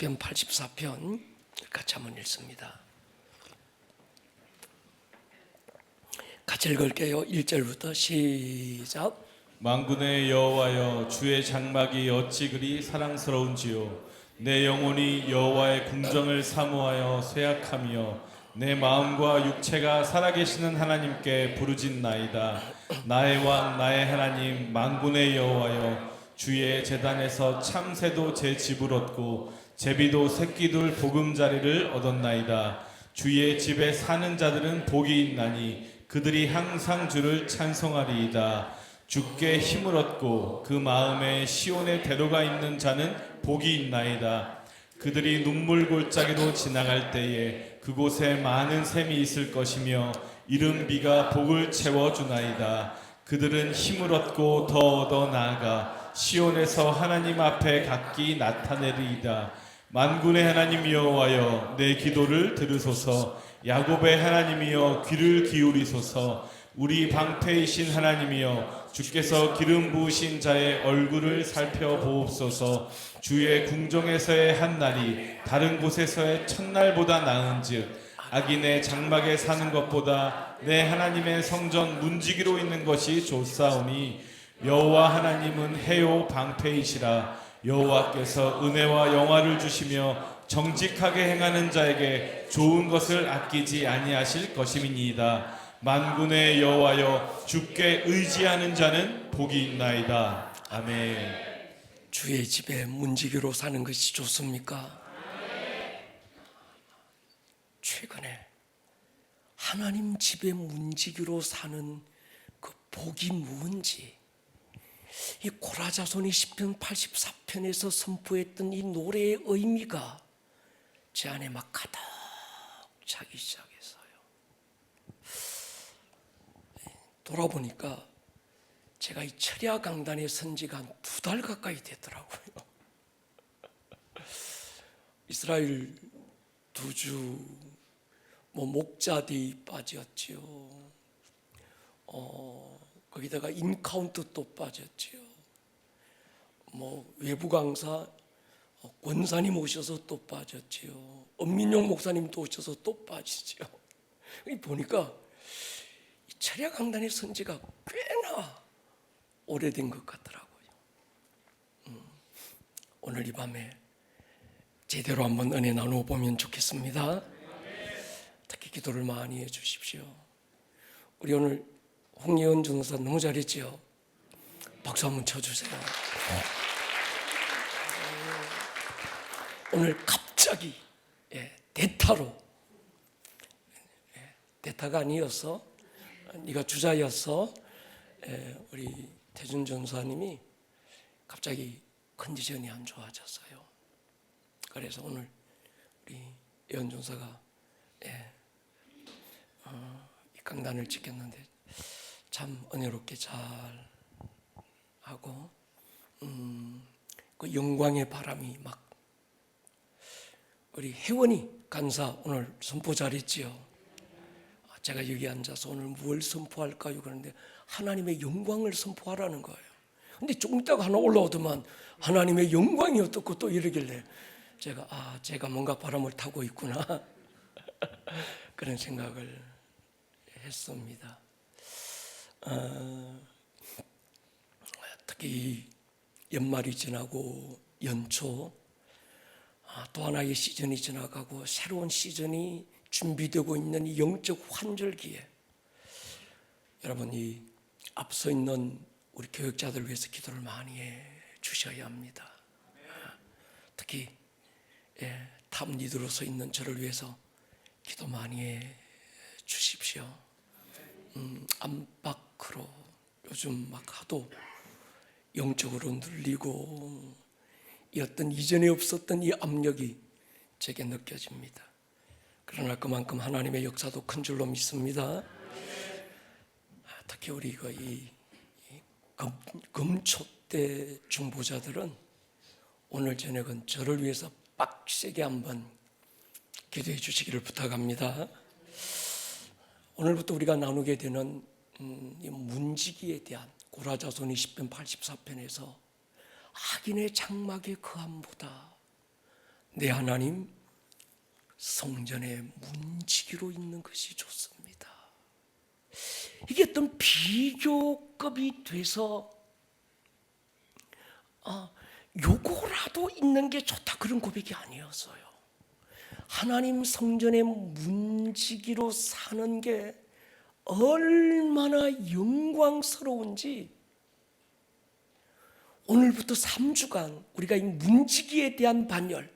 시편 84편 같이 한번 읽습니다. 같이 읽을게요. 1절부터 시작. 만군의 여호와여, 주의 장막이 어찌 그리 사랑스러운지요. 내 영혼이 여호와의 궁정을 사모하여 쇠약하며 내 마음과 육체가 살아계시는 하나님께 부르짖나이다. 나의 왕 나의 하나님 만군의 여호와여, 주의 제단에서 참새도 제 집을 얻고 제비도 새끼들 보금자리를 얻었나이다. 주의 집에 사는 자들은 복이 있나니 그들이 항상 주를 찬송하리이다. 주께 힘을 얻고 그 마음에 시온의 대로가 있는 자는 복이 있나이다. 그들이 눈물 골짜기로 지나갈 때에 그곳에 많은 샘이 있을 것이며 이른 비가 복을 채워주나이다. 그들은 힘을 얻고 더 얻어 나아가 시온에서 하나님 앞에 각기 나타내리이다. 만군의 하나님 여호와여, 내 기도를 들으소서. 야곱의 하나님이여, 귀를 기울이소서. 우리 방패이신 하나님이여, 주께서 기름 부으신 자의 얼굴을 살펴보옵소서. 주의 궁정에서의 한 날이 다른 곳에서의 첫날보다 나은즉 악인의 장막에 사는 것보다 내 하나님의 성전 문지기로 있는 것이 좋사오니 여호와 하나님은 해요 방패이시라. 여호와께서 은혜와 영화를 주시며 정직하게 행하는 자에게 좋은 것을 아끼지 아니하실 것임이니이다. 만군의 여호와여, 주께 의지하는 자는 복이 있나이다. 아멘. 주의 집에 문지기로 사는 것이 좋습니까? 최근에 하나님 집에 문지기로 사는 그 복이 뭔지, 이 고라자손이 시편 84편에서 선포했던 이 노래의 의미가 제 안에 막 가득 차기 시작했어요. 돌아보니까 제가 이 철야 강단에 선 지가 한 2달 가까이 되더라고요. 이스라엘 2주 목자대에 빠졌지요. 거기다가 인카운트 또 빠졌지요. 외부 강사 권사님 오셔서 또 빠졌지요. 엄민용 목사님도 오셔서 또 빠지죠. 보니까 이 철야 강단의 선지가 꽤나 오래된 것 같더라고요. 오늘 이 밤에 제대로 한번 은혜 나누어 보면 좋겠습니다. 특히 기도를 많이 해 주십시오. 우리 오늘 홍예원 전사 너무 잘했지요? 박수 한번 쳐주세요. 오늘 갑자기 대타로, 대타가 아니었어, 네가 주자였어. 우리 태준 전사님이 갑자기 컨디션이 안 좋아졌어요. 그래서 오늘 우리 예원 전사가 이 강단을 지켰는데 참 은혜롭게 잘 하고, 그 영광의 바람이 막, 우리 혜원이 간사 오늘 선포 잘했지요. 제가 여기 앉아서 오늘 뭘 선포할까요? 그런데 하나님의 영광을 선포하라는 거예요. 근데 조금 있다가 하나 올라오더만 하나님의 영광이 어떻고 또 이러길래 제가 뭔가 바람을 타고 있구나 그런 생각을 했습니다. 특히 연말이 지나고 연초, 또 하나의 시즌이 지나가고 새로운 시즌이 준비되고 있는 이 영적 환절기에 여러분, 이 앞서 있는 우리 교육자들 위해서 기도를 많이 해 주셔야 합니다. 특히 탑 리더로서 있는 저를 위해서 기도 많이 해 주십시오. 안팎으로 요즘 막 하도 영적으로 눌리고 이 어떤 이전에 없었던 이 압력이 제게 느껴집니다. 그러나 그만큼 하나님의 역사도 큰 줄로 믿습니다. 특히 우리가 이 금초대 중보자들은 오늘 저녁은 저를 위해서 빡세게 한번 기도해 주시기를 부탁합니다. 오늘부터 우리가 나누게 되는 이 문지기에 대한 고라자손이 시편 84편에서 악인의 장막의 거함보다 내 하나님 성전에 문지기로 있는 것이 좋습니다. 이게 어떤 비교급이 돼서 요거라도 있는 게 좋다 그런 고백이 아니었어요. 하나님 성전에 문지기로 사는 게 얼마나 영광스러운지 오늘부터 3주간 우리가 이 문지기에 대한 반열,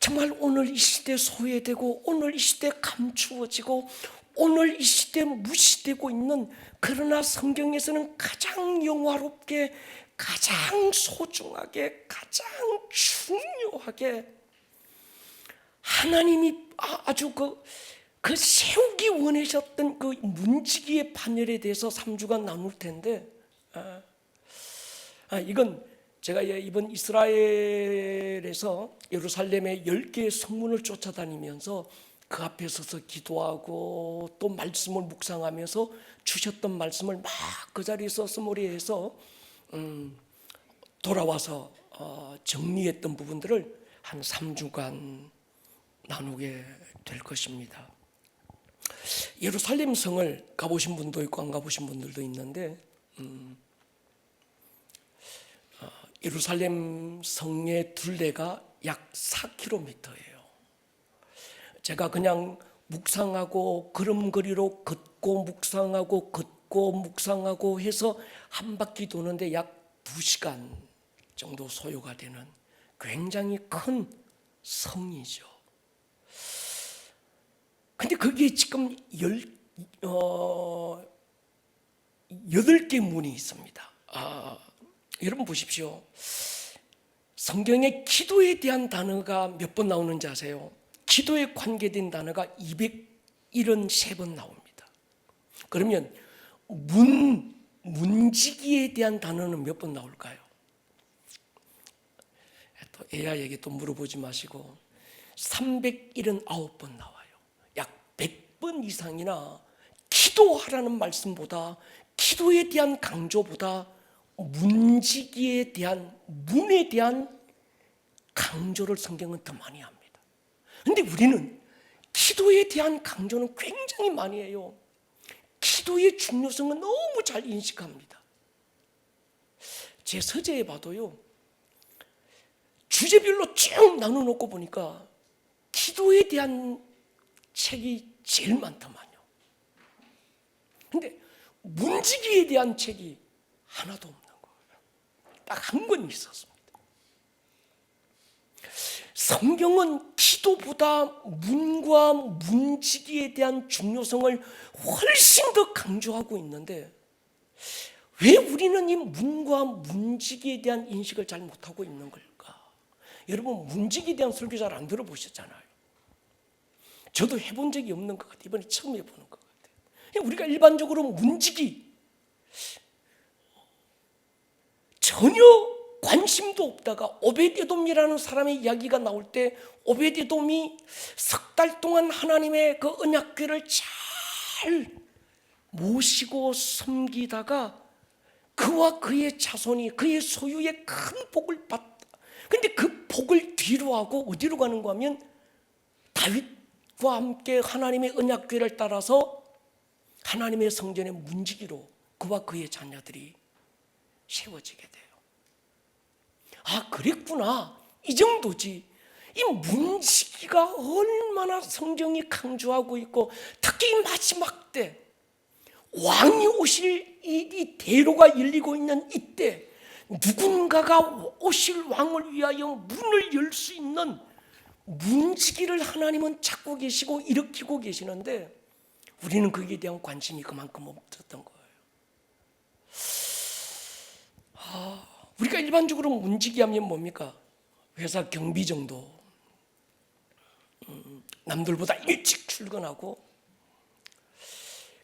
정말 오늘 이 시대 소외되고 오늘 이 시대 감추어지고 오늘 이 시대 무시되고 있는, 그러나 성경에서는 가장 영화롭게, 가장 소중하게, 가장 중요하게 하나님이 아주 그 세우기 원하셨던 그 문지기의 반열에 대해서 3주간 나눌 텐데, 이건 제가 이번 이스라엘에서 예루살렘의 10개의 성문을 쫓아다니면서 그 앞에 서서 기도하고 또 말씀을 묵상하면서 주셨던 말씀을 막 그 자리에서 스머리해서 돌아와서 정리했던 부분들을 한 3주간 나누게 될 것입니다. 예루살렘 성을 가보신 분도 있고 안 가보신 분들도 있는데, 예루살렘 성의 둘레가 약 4km예요. 제가 그냥 묵상하고 걸음걸이로 걷고 묵상하고 해서 한 바퀴 도는데 약 2시간 정도 소요가 되는 굉장히 큰 성이죠. 근데 거기에 지금 8개 문이 있습니다. 여러분 보십시오. 성경에 기도에 대한 단어가 몇 번 나오는지 아세요? 기도에 관계된 단어가 273번 나옵니다. 그러면 문지기에 대한 단어는 몇 번 나올까요? 또 AI에게 또 물어보지 마시고 379번 나와요. 약 100번 이상이나 기도하라는 말씀보다, 기도에 대한 강조보다 문지기에 대한, 문에 대한 강조를 성경은 더 많이 합니다. 그런데 우리는 기도에 대한 강조는 굉장히 많이 해요. 기도의 중요성은 너무 잘 인식합니다. 제 서재에 봐도요, 주제별로 쭉 나눠놓고 보니까 기도에 대한 책이 제일 많더만요. 근데 문지기에 대한 책이 하나도 없는 거예요. 딱 한 권 있었습니다. 성경은 기도보다 문과 문지기에 대한 중요성을 훨씬 더 강조하고 있는데, 왜 우리는 이 문과 문지기에 대한 인식을 잘 못하고 있는 걸까? 여러분, 문지기에 대한 설교 잘 안 들어보셨잖아요. 저도 해본 적이 없는 것 같아요. 이번에 처음 해보는 것 같아요. 우리가 일반적으로 문지기 전혀 관심도 없다가 오베데돔이라는 사람의 이야기가 나올 때, 오베데돔이 석 달 동안 하나님의 그 언약궤를 잘 모시고 섬기다가 그와 그의 자손이 그의 소유의 큰 복을 받다. 근데 그 복을 뒤로하고 어디로 가는가 하면 다윗과 함께 하나님의 언약궤를 따라서 하나님의 성전의 문지기로 그와 그의 자녀들이 세워지게 돼요. 그랬구나, 이 정도지. 이 문지기가 얼마나 성경이 강조하고 있고, 특히 이 마지막 때 왕이 오실 이 대로가 열리고 있는 이때 누군가가 오실 왕을 위하여 문을 열 수 있는 문지기를 하나님은 찾고 계시고 일으키고 계시는데, 우리는 거기에 대한 관심이 그만큼 없었던 거예요. 우리가 일반적으로 문지기 하면 뭡니까? 회사 경비 정도, 남들보다 일찍 출근하고,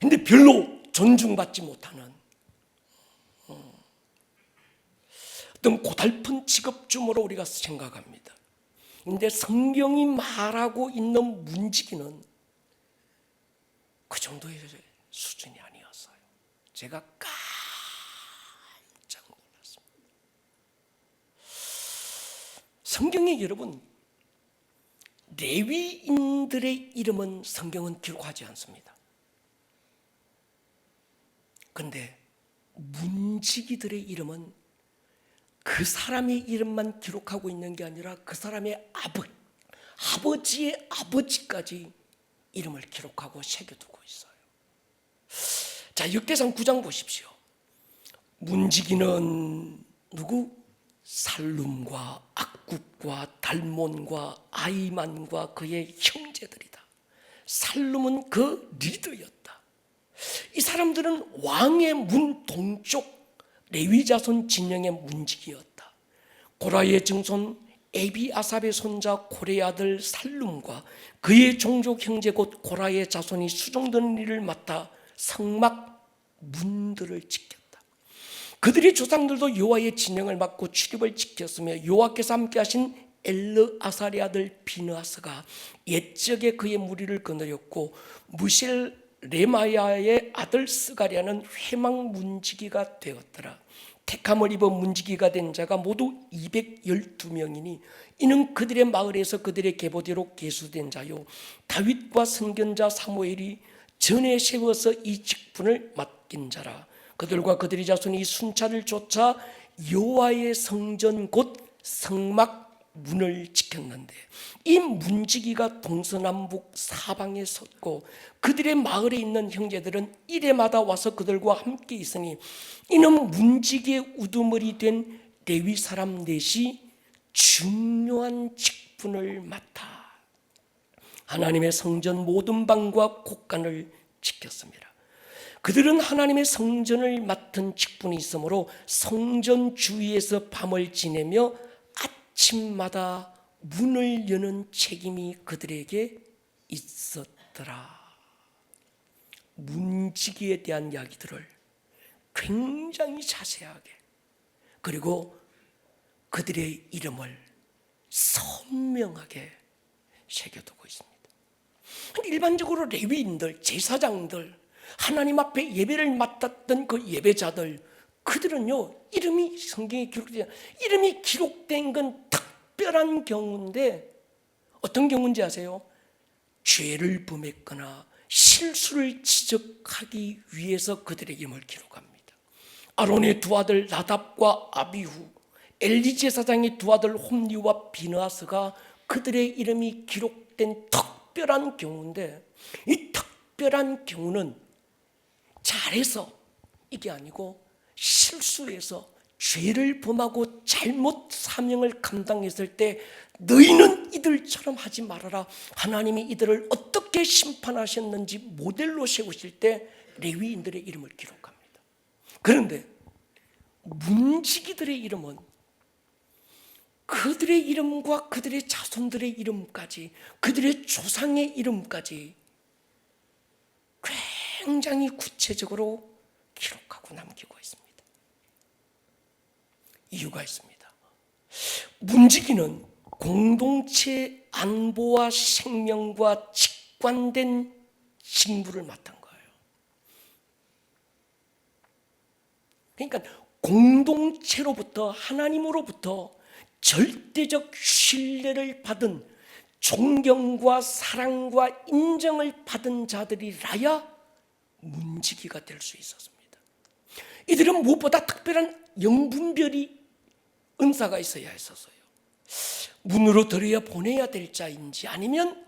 근데 별로 존중받지 못하는 어떤 고달픈 직업주모로 우리가 생각합니다. 근데 성경이 말하고 있는 문지기는 그 정도의 수준이 아니었어요. 제가 깜짝 놀랐습니다. 성경에 여러분, 레위인들의 이름은 성경은 기록하지 않습니다. 그런데 문지기들의 이름은 그 사람의 이름만 기록하고 있는 게 아니라 그 사람의 아버지의 아버지까지 이름을 기록하고 새겨두고 있어요. 자, 역대상 9장 보십시오. 문지기는 누구? 살룸과 악국과 달몬과 아이만과 그의 형제들이다. 살룸은 그 리더였다. 이 사람들은 왕의 문 동쪽 레위 자손 진영의 문지기였다. 고라의 증손 에비아삽의 손자 고레의 아들 살룸과 그의 종족 형제 곧 고라의 자손이 수종드는 일을 맡아 성막 문들을 지켰다. 그들의 조상들도 여호와의 진영을 맡고 출입을 지켰으며 여호와께서 함께하신 엘르아살의 아들 비느하스가 옛적에 그의 무리를 거느렸고 무실 레마야의 아들 스가랴는 회막 문지기가 되었더라. 택함을 입어 문지기가 된 자가 모두 212명이니 이는 그들의 마을에서 그들의 계보대로 계수된 자요 다윗과 선견자 사무엘이 전에 세워서 이 직분을 맡긴 자라. 그들과 그들의 자손이 순찰을 쫓아 여호와의 성전 곧 성막 문을 지켰는데 이 문지기가 동서남북 사방에 섰고 그들의 마을에 있는 형제들은 일해마다 와서 그들과 함께 있으니 이는 문지기의 우두머리 된 레위 사람 넷이 중요한 직분을 맡아 하나님의 성전 모든 방과 곳간을 지켰습니다. 그들은 하나님의 성전을 맡은 직분이 있으므로 성전 주위에서 밤을 지내며 아침마다 문을 여는 책임이 그들에게 있었더라. 문지기에 대한 이야기들을 굉장히 자세하게 그리고 그들의 이름을 선명하게 새겨두고 있습니다. 일반적으로 레위인들, 제사장들, 하나님 앞에 예배를 맡았던 그 예배자들, 그들은요 이름이 성경에 기록되지 이름이 기록된 건 특별한 경우인데 어떤 경우인지 아세요? 죄를 범했거나 실수를 지적하기 위해서 그들의 이름을 기록합니다. 아론의 두 아들 나답과 아비후, 엘리 제사장의 두 아들 홈리와 비느하스가 그들의 이름이 기록된 특별한 경우인데 이 특별한 경우는 잘해서 이게 아니고 실수해서 죄를 범하고 잘못 사명을 감당했을 때 너희는 이들처럼 하지 말아라. 하나님이 이들을 어떻게 심판하셨는지 모델로 세우실 때 레위인들의 이름을 기록합니다. 그런데 문지기들의 이름은 그들의 이름과 그들의 자손들의 이름까지 그들의 조상의 이름까지 굉장히 구체적으로 기록하고 남기고 있습니다. 이유가 있습니다. 문지기는 공동체 안보와 생명과 직관된 직무를 맡은 거예요. 그러니까 공동체로부터 하나님으로부터 절대적 신뢰를 받은 존경과 사랑과 인정을 받은 자들이라야 문지기가 될 수 있었습니다. 이들은 무엇보다 특별한 영분별이 은사가 있어야 했었어요. 문으로 들여야 보내야 될 자인지 아니면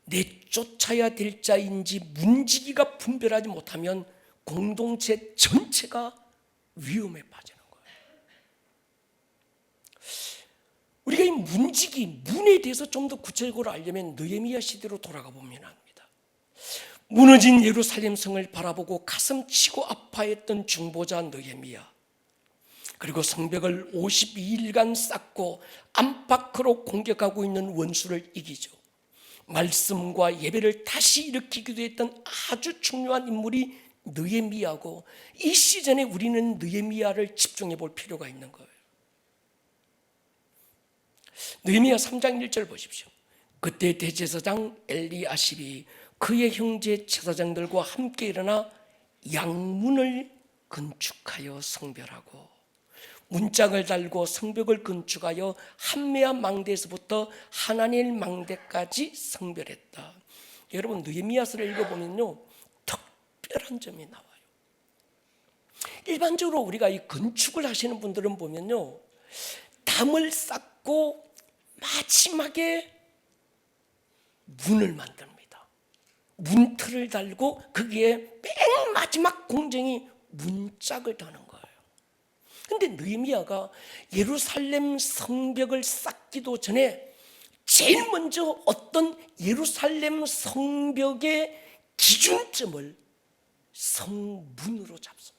내쫓아야 될 자인지 문지기가 분별하지 못하면 공동체 전체가 위험에 빠지는 거예요. 우리가 이 문지기, 문에 대해서 좀 더 구체적으로 알려면 느헤미야 시대로 돌아가 보면 합니다. 무너진 예루살렘 성을 바라보고 가슴 치고 아파했던 중보자 느헤미야, 그리고 성벽을 52일간 쌓고 안팎으로 공격하고 있는 원수를 이기죠. 말씀과 예배를 다시 일으키기도 했던 아주 중요한 인물이 느헤미야고, 이 시즌에 우리는 느헤미야를 집중해 볼 필요가 있는 거예요. 느헤미야 3장 1절 보십시오. 그때 대제사장 엘리야십이 그의 형제 제사장들과 함께 일어나 양문을 건축하여 성별하고 문짝을 달고 성벽을 건축하여 한메아 망대에서부터 하나니엘 망대까지 성별했다. 여러분 느헤미야서를 읽어보면요 특별한 점이 나와요. 일반적으로 우리가 이 건축을 하시는 분들은 보면요 담을 쌓고 마지막에 문을 만듭니다. 문틀을 달고 거기에 맨 마지막 공정이 문짝을 다는 거예요. 근데 느헤미야가 예루살렘 성벽을 쌓기도 전에 제일 먼저 어떤 예루살렘 성벽의 기준점을 성문으로 잡습니다.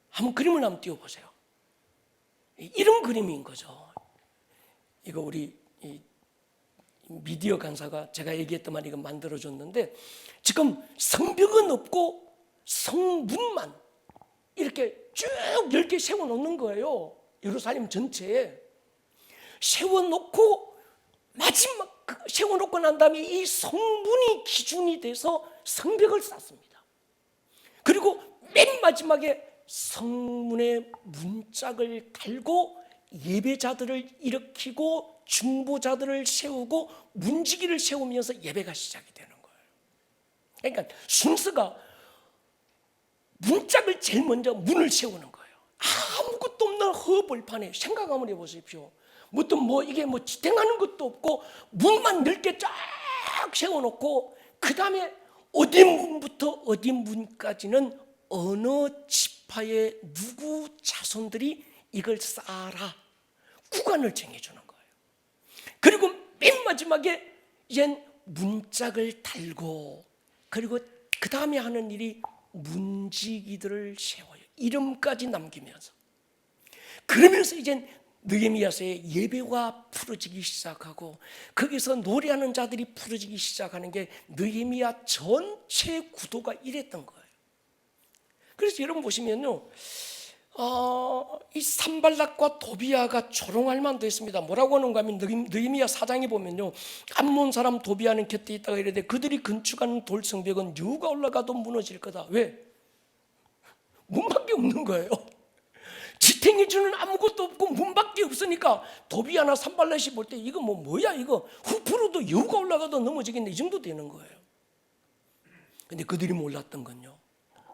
한번 그림을 한번 띄워보세요. 이런 그림인 거죠. 이거 우리 미디어 강사가 제가 얘기했더만 이거 만들어줬는데 지금 성벽은 없고 성문만 이렇게 쭉 10개 세워놓는 거예요. 예루살렘 전체에 세워놓고 마지막 세워놓고 난 다음에 이 성문이 기준이 돼서 성벽을 쌓습니다. 그리고 맨 마지막에 성문에 문짝을 달고 예배자들을 일으키고 중보자들을 세우고 문지기를 세우면서 예배가 시작이 되는 거예요. 그러니까 순서가 문짝을 제일 먼저 문을 세우는 거예요. 아무것도 없는 허벌판에 생각 한번 해보십시오. 이게 지탱하는 것도 없고 문만 10개 쫙 세워놓고 그 다음에 어디 문부터 어디 문까지는 어느 지파의 누구 자손들이 이걸 쌓아라 구간을 정해주는 거예요. 그리고 맨 마지막에 이젠 문짝을 달고 그리고 그 다음에 하는 일이 문지기들을 세워요. 이름까지 남기면서 그러면서 이젠 느헤미야서의 예배가 풀어지기 시작하고 거기서 노래하는 자들이 풀어지기 시작하는 게 느헤미야 전체 구도가 이랬던 거예요. 그래서 여러분 보시면요 이 산발락과 도비아가 조롱할 만도 했습니다. 뭐라고 하는가 하면 느헤미야 4장에 보면요 암몬 사람 도비아는 곁에 있다가 이랬는데 그들이 건축하는 돌성벽은 여우가 올라가도 무너질 거다. 왜? 문밖에 없는 거예요. 지탱해주는 아무것도 없고 문밖에 없으니까 도비아나 산발락이 볼 때 이거 뭐야 이거 후프로도 여우가 올라가도 넘어지겠네 이 정도 되는 거예요. 근데 그들이 몰랐던 건요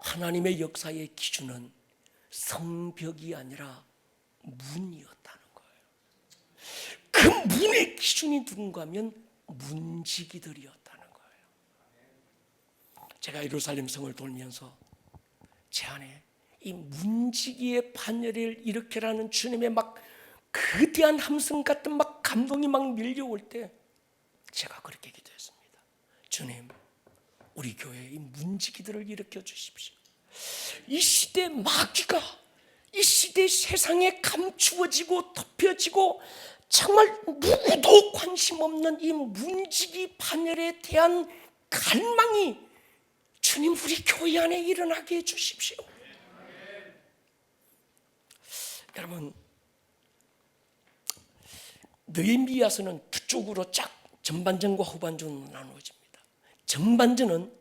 하나님의 역사의 기준은 성벽이 아니라 문이었다는 거예요. 그 문의 기준이 누군가 하면 문지기들이었다는 거예요. 제가 예루살렘 성을 돌면서 제 안에 이 문지기의 반열을 일으키라는 주님의 막 거대한 함성 같은 막 감동이 막 밀려올 때 제가 그렇게 기도했습니다. 주님 우리 교회에 이 문지기들을 일으켜 주십시오. 이 시대 마귀가 이 시대 세상에 감추어지고 덮여지고 정말 누구도 관심 없는 이 문지기 반열에 대한 갈망이 주님 우리 교회 안에 일어나게 해주십시오. 여러분 느헤미야서는 두 쪽으로 쫙 전반전과 후반전으로 나누어집니다. 전반전은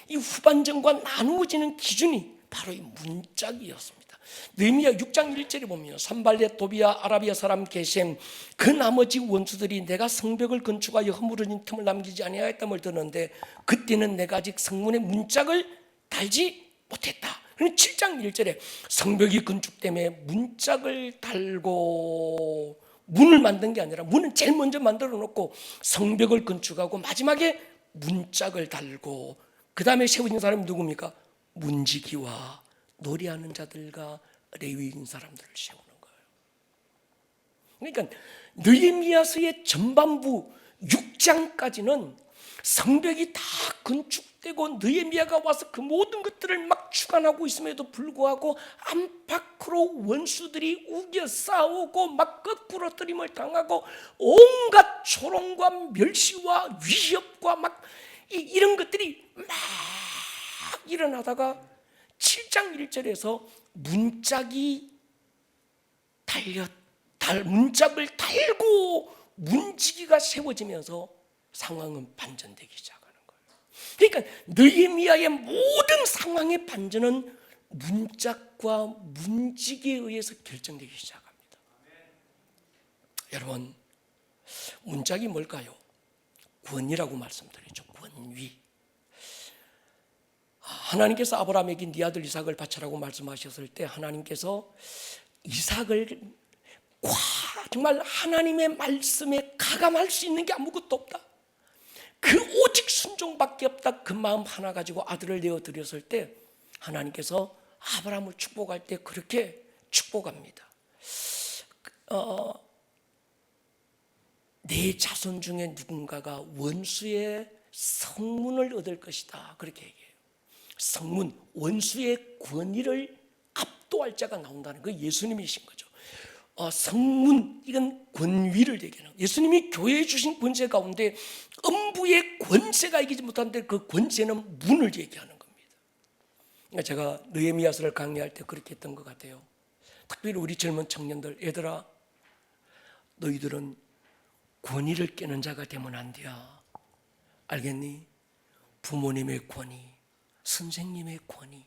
이 후반전과 나누어지는 기준이 바로 이 문짝이었습니다. 느헤미야 6장 1절에 보면 산발렛 도비아 아라비아 사람 게셈 그 나머지 원수들이 내가 성벽을 건축하여 허물어진 틈을 남기지 아니하였다을 듣는데 그때는 내가 아직 성문에 문짝을 달지 못했다. 7장 1절에 성벽이 건축됨에 문짝을 달고 문을 만든 게 아니라 문은 제일 먼저 만들어 놓고 성벽을 건축하고 마지막에 문짝을 달고 그 다음에 세워진 사람이 누굽니까? 문지기와 노래하는 자들과 레위인 사람들을 세우는 거예요. 그러니까 느헤미야서의 전반부 6장까지는 성벽이 다 건축되고 느헤미야가 와서 그 모든 것들을 막 주관하고 있음에도 불구하고 안팎으로 원수들이 우겨 싸우고 막 거꾸로뜨림을 당하고 온갖 조롱과 멸시와 위협과 막 이런 것들이 막 일어나다가 7장 1절에서 문짝을 달고 문지기가 세워지면서 상황은 반전되기 시작하는 거예요. 그러니까 느헤미야의 모든 상황의 반전은 문짝과 문직에 의해서 결정되기 시작합니다. 여러분, 문짝이 뭘까요? 권위라고 말씀드리죠. 권위. 하나님께서 아브라함에게 네 아들 이삭을 바치라고 말씀하셨을 때 하나님께서 이삭을 정말 하나님의 말씀에 가감할 수 있는 게 아무것도 없다, 그 오직 순종밖에 없다, 그 마음 하나 가지고 아들을 내어드렸을 때 하나님께서 아브라함을 축복할 때 그렇게 축복합니다. 내 자손 중에 누군가가 원수의 성문을 얻을 것이다, 그렇게 얘기해요. 성문, 원수의 권위를 압도할 자가 나온다는 거 예수님이신 거죠. 성문, 이건 권위를 얘기하는 거예요. 예수님이 교회에 주신 권세 가운데 음부의 권세가 이기지 못하는데 그 권세는 문을 얘기하는 겁니다. 그러니까 제가 느헤미야서를 강의할 때 그렇게 했던 것 같아요. 특별히 우리 젊은 청년들, 얘들아, 너희들은 권위를 깨는 자가 되면 안 돼요. 알겠니? 부모님의 권위, 선생님의 권위,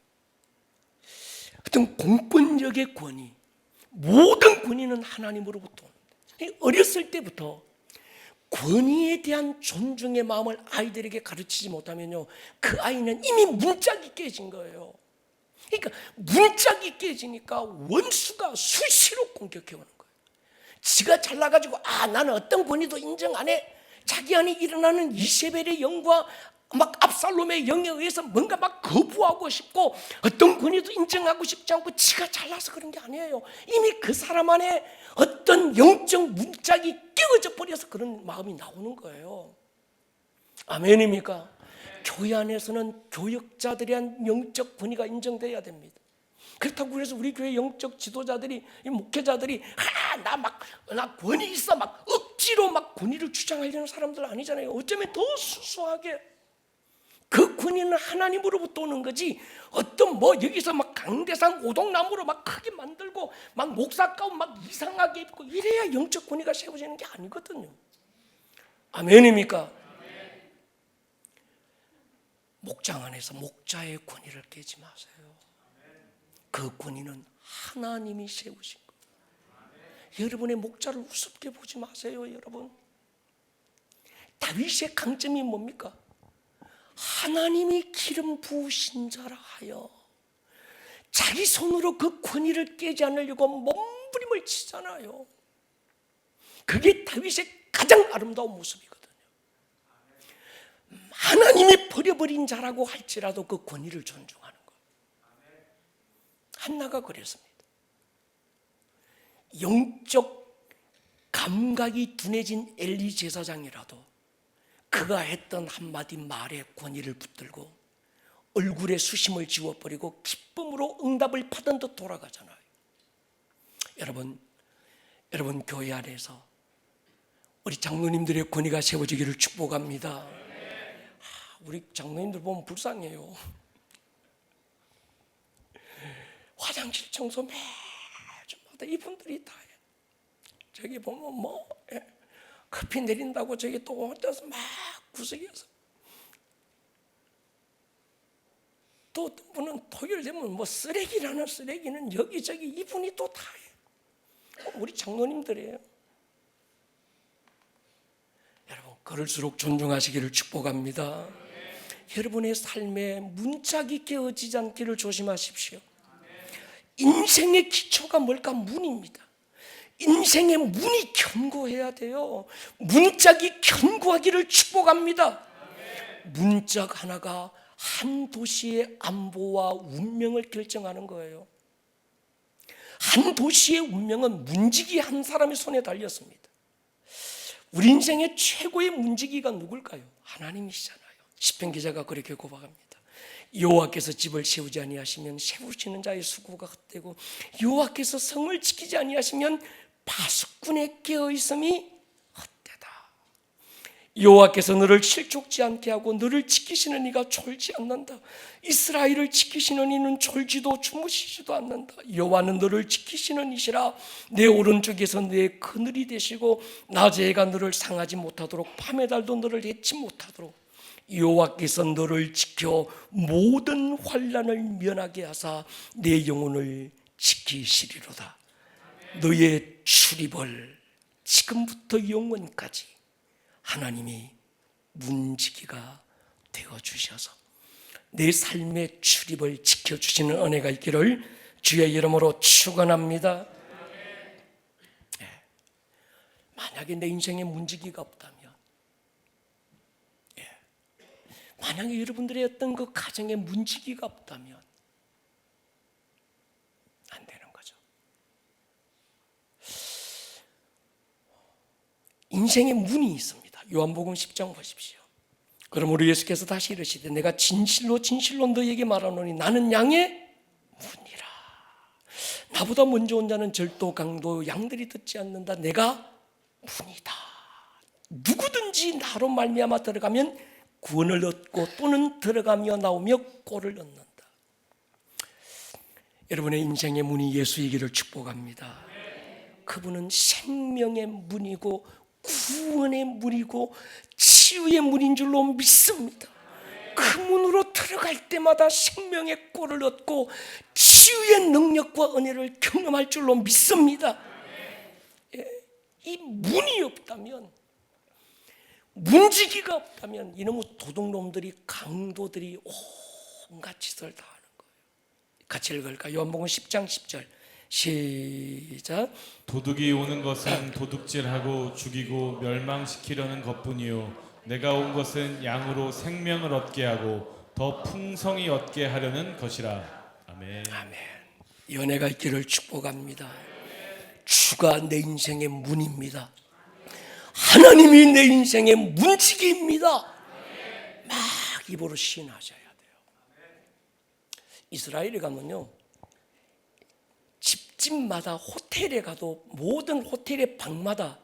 어떤 공권력의 권위, 모든 권위는 하나님으로부터 오는데, 어렸을 때부터 권위에 대한 존중의 마음을 아이들에게 가르치지 못하면요, 그 아이는 이미 문짝이 깨진 거예요. 그러니까 문짝이 깨지니까 원수가 수시로 공격해 오는 거예요. 지가 잘나가지고 나는 어떤 권위도 인정 안 해, 자기 안에 일어나는 이세벨의 영과 막 압살롬의 영에 의해서 뭔가 막 거부하고 싶고 어떤 권위도 인정하고 싶지 않고 지가 잘나서 그런 게 아니에요. 이미 그 사람 안에 어떤 영적 문짝이 끼워져 버려서 그런 마음이 나오는 거예요. 아멘입니까? 교회 안에서는 교역자들에 대한 영적 권위가 인정돼야 됩니다. 그렇다고 해서 우리 교회 영적 지도자들이, 목회자들이 나 권위 있어 막 억지로 막 권위를 주장하려는 사람들 아니잖아요. 어쩌면 더 수수하게 그 권위는 하나님으로부터 오는 거지, 어떤 여기서 막 강대상 오동나무로 막 크게 만들고 막 목사 가운 막 이상하게 입고 이래야 영적 권위가 세워지는 게 아니거든요. 아멘입니까? 목장 안에서 목자의 권위를 깨지 마세요. 그 권위는 하나님이 세우신 거예요. 여러분의 목자를 우습게 보지 마세요. 여러분, 다윗의 강점이 뭡니까? 하나님이 기름 부으신 자라 하여 자기 손으로 그 권위를 깨지 않으려고 몸부림을 치잖아요. 그게 다윗의 가장 아름다운 모습이거든요. 하나님이 버려버린 자라고 할지라도 그 권위를 존중하는 거예요. 한나가 그랬습니다. 영적 감각이 둔해진 엘리 제사장이라도 그가 했던 한마디 말에 권위를 붙들고 얼굴에 수심을 지워버리고 기쁨으로 응답을 받은 듯 돌아가잖아요. 여러분 교회 안에서 우리 장로님들의 권위가 세워지기를 축복합니다. 우리 장로님들 보면 불쌍해요. 화장실 청소 매주마다 이분들이 다 해요. 저기 보면 커피 내린다고 저기 또 혼자서 막 구석에서, 또 어떤 분은 토요일 되면 쓰레기라는 쓰레기는 여기저기 이분이 또 다 해요. 우리 장로님들이에요. 여러분, 그럴수록 존중하시기를 축복합니다. 여러분의 삶에 문짝이 깨어지지 않기를 조심하십시오. 인생의 기초가 뭘까? 문입니다. 인생의 문이 견고해야 돼요. 문짝이 견고하기를 축복합니다. 문짝 하나가 한 도시의 안보와 운명을 결정하는 거예요. 한 도시의 운명은 문지기 한 사람의 손에 달렸습니다. 우리 인생의 최고의 문지기가 누굴까요? 하나님이시잖아요. 시편 기자가 그렇게 고백합니다. 여호와께서 집을 세우지 아니하시면 세우시는 자의 수고가 헛되고 여호와께서 성을 지키지 아니하시면 파수꾼의 깨어있음이 헛되다. 여호와께서 너를 실족지 않게 하고 너를 지키시는 이가 졸지 않는다. 이스라엘을 지키시는 이는 졸지도 주무시지도 않는다. 여호와는 너를 지키시는 이시라. 내 오른쪽에서 내 그늘이 되시고 낮에 해가 너를 상하지 못하도록 밤의 달도 너를 해치 못하도록 여호와께서 너를 지켜 모든 환난을 면하게 하사 내 영혼을 지키시리로다. 너의 출입을 지금부터 영원까지 하나님이 문지기가 되어주셔서 내 삶의 출입을 지켜주시는 은혜가 있기를 주의 이름으로 축원합니다. 만약에 내 인생에 문지기가 없다면, 만약에 여러분들의 어떤 그 가정에 문지기가 없다면 안 되는 거죠. 인생에 문이 있습니다. 요한복음 10장 보십시오. 그러므로 예수께서 다시 이르시되 내가 진실로 진실로 너에게 말하노니 나는 양의 문이라. 나보다 먼저 온 자는 절도 강도 양들이 듣지 않는다. 내가 문이다. 누구든지 나로 말미암아 들어가면 구원을 얻고 또는 들어가며 나오며 꼴을 얻는다. 여러분의 인생의 문이 예수이기를 축복합니다. 그분은 생명의 문이고 구원의 문이고 치유의 문인 줄로 믿습니다. 그 문으로 들어갈 때마다 생명의 꼴을 얻고 치유의 능력과 은혜를 경험할 줄로 믿습니다. 이 문이 없다면, 문지기가 없다면 이놈의 도둑놈들이, 강도들이 온갖 짓을 다 하는 거예요. 같이 읽을까요? 요한복음 10장 10절 시작. 도둑이 오는 것은 도둑질하고 죽이고 멸망시키려는 것뿐이요 내가 온 것은 양으로 생명을 얻게 하고 더 풍성히 얻게 하려는 것이라. 아멘. 아멘. 연애가 있기를 축복합니다. 주가 내 인생의 문입니다. 하나님이 내 인생의 문지기입니다. 막 입으로 시인하셔야 돼요. 이스라엘에 가면요, 집집마다 호텔에 가도 모든 호텔의 방마다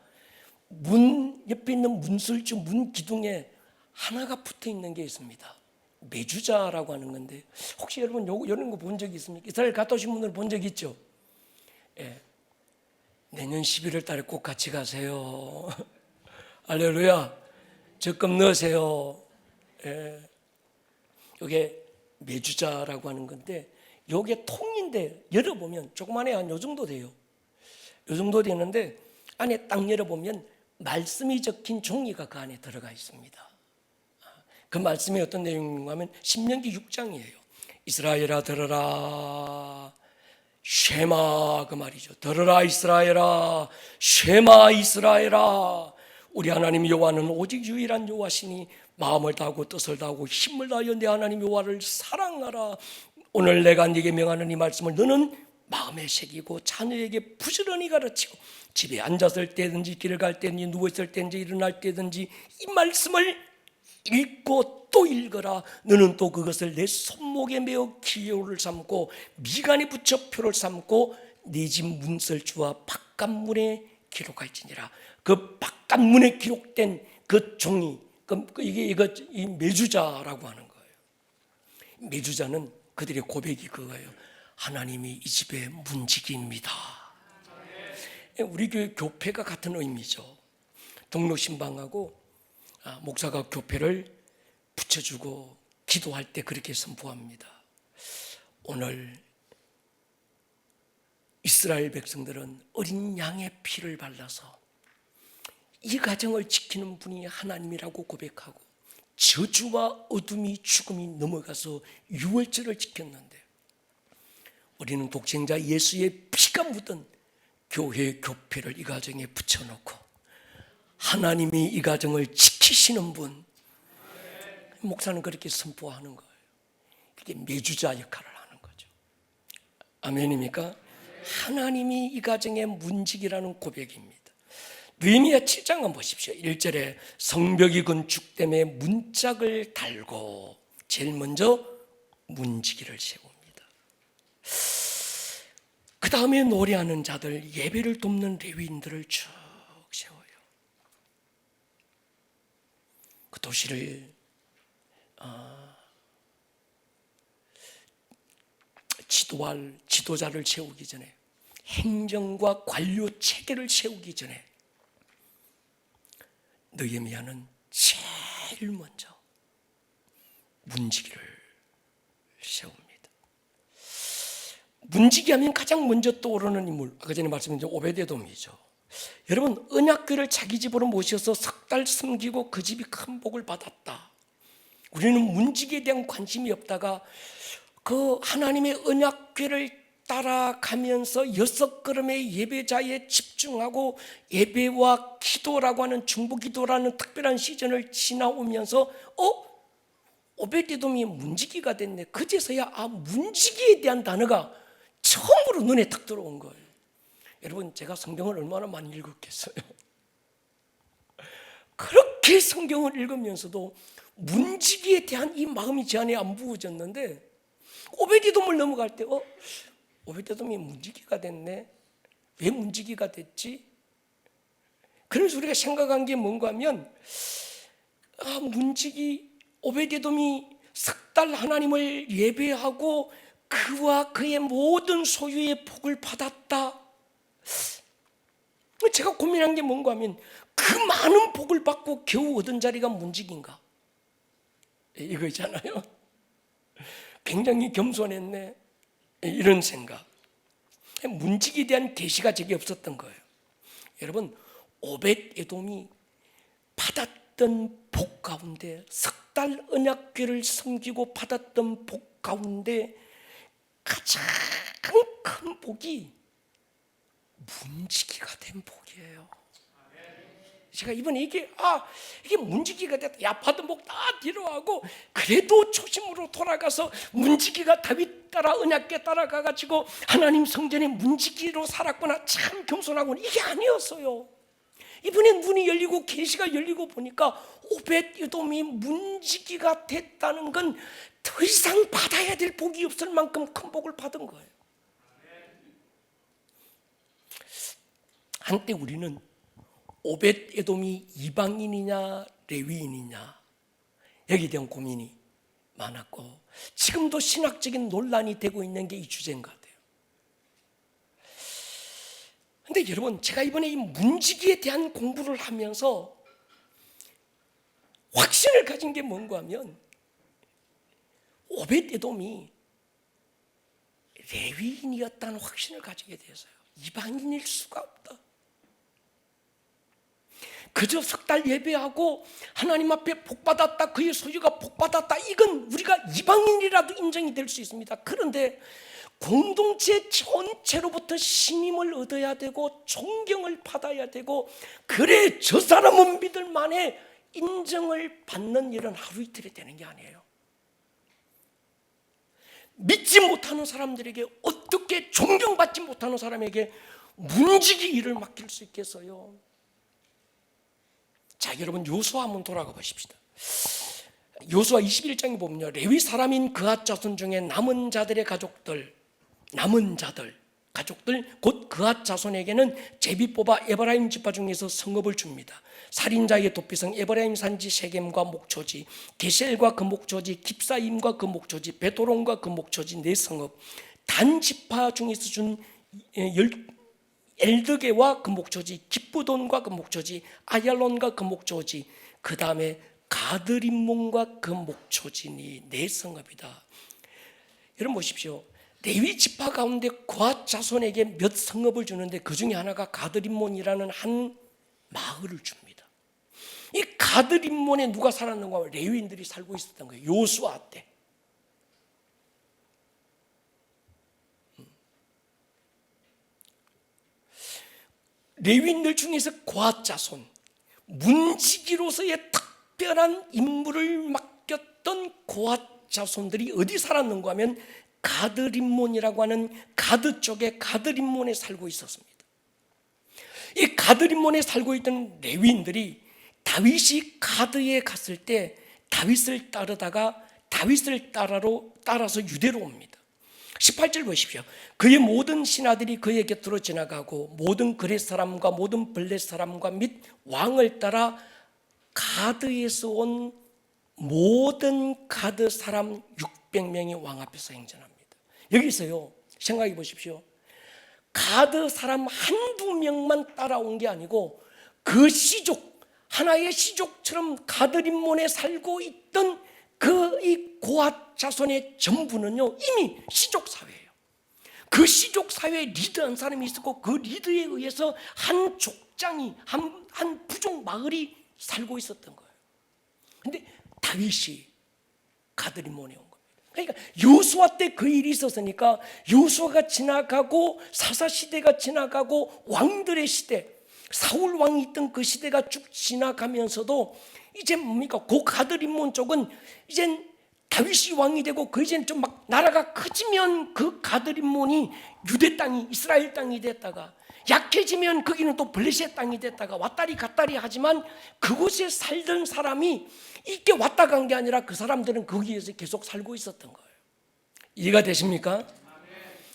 문 옆에 있는 문술주 문 기둥에 하나가 붙어 있는 게 있습니다. 메주자라고 하는 건데, 혹시 여러분 이런 거 본 적 있습니까? 이스라엘 갔다 오신 분들 본 적 있죠? 예. 내년 11월 달에 꼭 같이 가세요. 할렐루야. 적금 넣으세요. 예. 이게 메주자라고 하는 건데, 이게 통인데 열어보면 조그만해, 한 요 정도 돼요. 요 정도 되는데 안에 딱 열어보면 말씀이 적힌 종이가 그 안에 들어가 있습니다. 그 말씀이 어떤 내용인가 하면 신명기 6장이에요. 이스라엘아 들어라 쉐마, 그 말이죠. 들어라 이스라엘아, 쉐마 이스라엘아, 우리 하나님 여호와는 오직 유일한 여호와시니 마음을 다하고 뜻을 다하고 힘을 다하여 내 하나님 여호와를 사랑하라. 오늘 내가 네게 명하는 이 말씀을 너는 마음에 새기고 자녀에게 부지런히 가르치고 집에 앉았을 때든지 길을 갈 때든지 누워있을 때든지 일어날 때든지 이 말씀을 읽고 또 읽어라. 너는 또 그것을 내 손목에 메어 기호를 삼고 미간에 붙여 표를 삼고 네 집 문설주와 바깥문에 기록할지니라. 그 바깥문에 기록된 그 종이, 이 메주자라고 하는 거예요. 메주자는 그들의 고백이 그거예요. 하나님이 이 집의 문지기입니다. 우리 교회 교패가 같은 의미죠. 동료신방하고 목사가 교패를 붙여주고 기도할 때 그렇게 선포합니다. 오늘 이스라엘 백성들은 어린 양의 피를 발라서 이 가정을 지키는 분이 하나님이라고 고백하고 저주와 어둠이 죽음이 넘어가서 유월절을 지켰는데, 우리는 독생자 예수의 피가 묻은 교회의 교패를 이 가정에 붙여놓고 하나님이 이 가정을 지키시는 분, 목사는 그렇게 선포하는 거예요. 그게 메주자 역할을 하는 거죠. 아멘입니까? 하나님이 이 가정의 문지기라는 고백입니다. 느헤미야 7장만 보십시오. 1절에 성벽이 건축됨에 문짝을 달고 제일 먼저 문지기를 세웁니다. 그 다음에 노래하는 자들, 예배를 돕는 레위인들을 쭉 세워요. 그 도시를 지도할 지도자를 세우기 전에, 행정과 관료 체계를 세우기 전에 느헤미야는 제일 먼저 문지기를 세웁니다. 문지기 하면 가장 먼저 떠오르는 인물, 아까 전에 말씀드린 오베데돔이죠. 여러분, 언약궤를 자기 집으로 모셔서 석 달 섬기고 그 집이 큰 복을 받았다. 우리는 문지기에 대한 관심이 없다가 그 하나님의 언약궤를 따라가면서 6걸음의 예배자에 집중하고 예배와 기도라고 하는 중보기도라는 특별한 시즌을 지나오면서 오베데돔이 문지기가 됐네. 그제서야 문지기에 대한 단어가 처음으로 눈에 탁 들어온 거예요. 여러분, 제가 성경을 얼마나 많이 읽었겠어요. 그렇게 성경을 읽으면서도 문지기에 대한 이 마음이 제 안에 안 부어졌는데 오베데돔을 넘어갈 때 오베데돔이 문지기가 됐네. 왜 문지기가 됐지? 그래서 우리가 생각한 게 뭔가 하면 문지기 오베데돔이 석 달 하나님을 예배하고 그와 그의 모든 소유의 복을 받았다. 제가 고민한 게 뭔가 하면 그 많은 복을 받고 겨우 얻은 자리가 문지기인가? 이거 있잖아요. 굉장히 겸손했네. 이런 생각. 문지기에 대한 계시가 제게 없었던 거예요. 여러분, 오벳에돔이 받았던 복 가운데 석 달 언약궤를 섬기고 받았던 복 가운데 가장 큰 복이 문지기가 된 복이에요. 제가 이번에 이게 문지기가 됐다. 야, 받은 복 다 뒤로하고 그래도 초심으로 돌아가서 문지기가 다윗 따라 언약궤 따라가가지고 하나님 성전에 문지기로 살았구나. 참 겸손하구나. 이게 아니었어요. 이번에 눈이 열리고 계시가 열리고 보니까 오벳에돔이 문지기가 됐다는 건 더 이상 받아야 될 복이 없을 만큼 큰 복을 받은 거예요. 한때 우리는 오벳에돔이 이방인이냐 레위인이냐 여기에 대한 고민이 많았고 지금도 신학적인 논란이 되고 있는 게 이 주제인 것 같아요. 그런데 여러분, 제가 이번에 이 문지기에 대한 공부를 하면서 확신을 가진 게 뭔가 하면 오벳에돔이 레위인이었다는 확신을 가지게 되었어요. 이방인일 수가 없다. 그저 석 달 예배하고 하나님 앞에 복받았다, 그의 소유가 복받았다, 이건 우리가 이방인이라도 인정이 될 수 있습니다. 그런데 공동체 전체로부터 신임을 얻어야 되고 존경을 받아야 되고 그래 저 사람은 믿을 만해 인정을 받는 일은 하루 이틀이 되는 게 아니에요. 믿지 못하는 사람들에게 어떻게 존경받지 못하는 사람에게 문지기 일을 맡길 수 있겠어요? 자, 여러분 요수아 한번 돌아가 보십시다. 요수아 21장에 보면요, 레위 사람인 그앗 자손 중에 남은 자들의 가족들 곧 그앗 자손에게는 제비 뽑아 에브라임 지파 중에서 성읍을 줍니다. 살인자의 도피성 에브라임 산지 세겜과 목초지, 게셀과 그 목초지, 깁사임과 그 목초지, 베도론과 그 목초지 네 성읍, 단 지파 중에서 준 엘드게와 그 목초지, 기쁘돈과 그 목초지, 아얄론과 그 목초지, 그 다음에 가드림몬과 그 목초지니 네 성읍이다. 여러분 보십시오. 레위 지파 가운데 그앗 자손에게 몇 성읍을 주는데 그 중에 하나가 가드림몬이라는 한 마을을 줍니다. 이 가드림몬에 누가 살았는가 하면 레위인들이 살고 있었던 거예요. 요수아 때. 레위인들 중에서 그앗 자손, 문지기로서의 특별한 임무를 맡겼던 그앗 자손들이 어디 살았는가 하면 가드림몬이라고 하는 가드 쪽에 가드림몬에 살고 있었습니다. 이 가드림몬에 살고 있던 레위인들이 다윗이 가드에 갔을 때 다윗을 따르다가 다윗을 따라서 유대로 옵니다. 18절 보십시오. 그의 모든 신하들이 그의 곁으로 지나가고 모든 그렛 사람과 모든 블렛 사람과 및 왕을 따라 가드에서 온 모든 가드 사람 600명이 왕 앞에서 행진합니다. 여기서요, 생각해 보십시오. 가드 사람 한두 명만 따라온 게 아니고 그 시족, 하나의 시족처럼 가드림몬에 살고 있던 그 이 고앗 자손의 전부는요 이미 시족 사회예요. 그 시족 사회에 리드한 사람이 있었고 그 리드에 의해서 한 족장이 한 부족 마을이 살고 있었던 거예요. 근데 다윗이 가드림몬에 온 겁니다. 그러니까 여호수아 때 그 일이 있었으니까 여호수아가 지나가고 사사 시대가 지나가고 왕들의 시대, 사울 왕이 있던 그 시대가 쭉 지나가면서도 이제 뭡니까? 그 가드림몬 쪽은 이젠 다윗이 왕이 되고 그 이제는 좀 막 나라가 커지면 그 가드림몬이 유대 땅이 이스라엘 땅이 됐다가 약해지면 거기는 또 블레셋 땅이 됐다가 왔다리 갔다리 하지만 그곳에 살던 사람이 이게 왔다 간 게 아니라 그 사람들은 거기에서 계속 살고 있었던 거예요. 이해가 되십니까?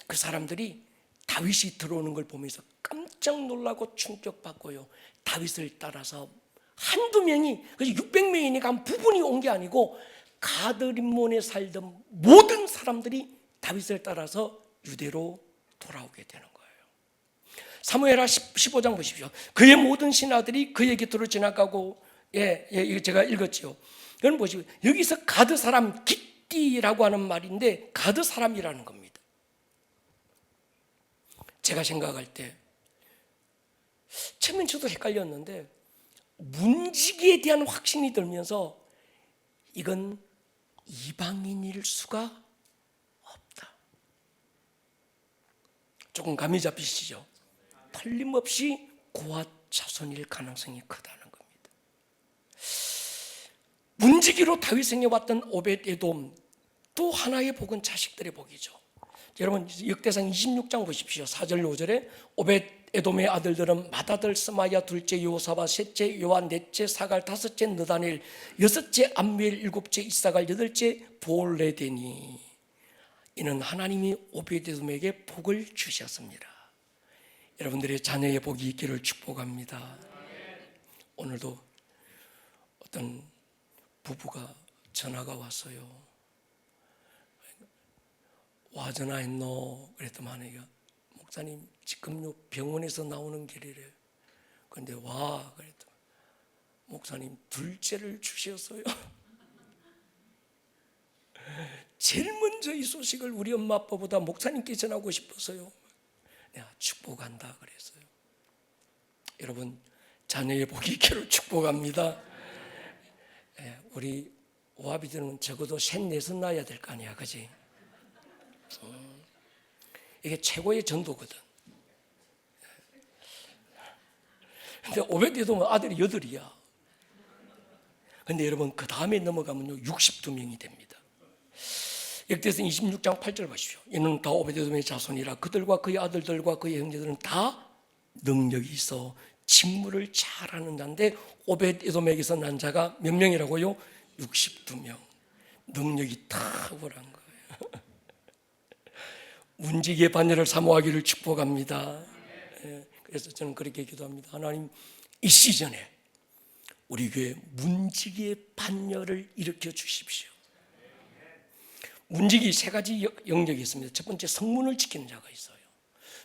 그 사람들이 다윗이 들어오는 걸 보면서 깜짝 놀라고 충격받고요. 다윗을 따라서 한두 명이 600명이니까 한 부분이 온 게 아니고 가드림몬에 살던 모든 사람들이 다윗을 따라서 유대로 돌아오게 되는 거예요. 사무엘하 15장 보십시오. 그의 모든 신하들이 그의 곁으로 지나가고 이거 제가 읽었죠. 이건 보시고 여기서 가드 사람 깃디라고 하는 말인데 가드 사람이라는 겁니다. 제가 생각할 때 처음엔 저도 헷갈렸는데 문지기에 대한 확신이 들면서 이건 이방인일 수가 없다. 조금 감이 잡히시죠? 틀림없이 고앗 자손일 가능성이 크다는 겁니다. 문지기로 다윗에게 왔던 오벳에돔, 또 하나의 복은 자식들의 복이죠. 여러분 역대상 26장 보십시오. 4절 5절에 오벳에돔의 아들들은 맏아들 스마야, 둘째 여호사밧, 셋째 요한, 넷째 사갈, 다섯째 느다넬, 여섯째 암미엘, 일곱째 이사갈, 여덟째 볼레데니. 이는 하나님이 오벳에돔에게 복을 주셨습니다. 여러분들의 자녀의 복이 있기를 축복합니다. 오늘도 어떤 부부가 전화가 왔어요. 와 전화했노? 그랬더만 내가 목사님 지금 요 병원에서 나오는 길이래. 그런데 와 그랬더만 목사님 둘째를 주셨어요. 제일 먼저 이 소식을 우리 엄마 아빠보다 목사님께 전하고 싶어서요. 내가 축복한다 그랬어요. 여러분 자녀의 복이 있기를 축복합니다. 우리 오아비들은 적어도 셋 넷은 낳아야 될 거 아니야, 그지? 이게 최고의 전도거든. 근데 오벳에돔은 아들이 8이야. 근데 여러분 그 다음에 넘어가면요 62명이 됩니다. 역대상 26장 8절 보십시오. 이는 다 오벳에돔의 자손이라 그들과 그의 아들들과 그의 형제들은 다 능력이 있어 직무를 잘하는 자인데 오벳에돔에게서 난 자가 몇 명이라고요? 62명. 능력이 탁월한 거예요. 문지기의 반열을 사모하기를 축복합니다. 그래서 저는 그렇게 기도합니다. 하나님 이 시즌에 우리 교회 문지기의 반열을 일으켜 주십시오. 문지기 3가지 영역이 있습니다. 첫 번째 성문을 지키는 자가 있어요.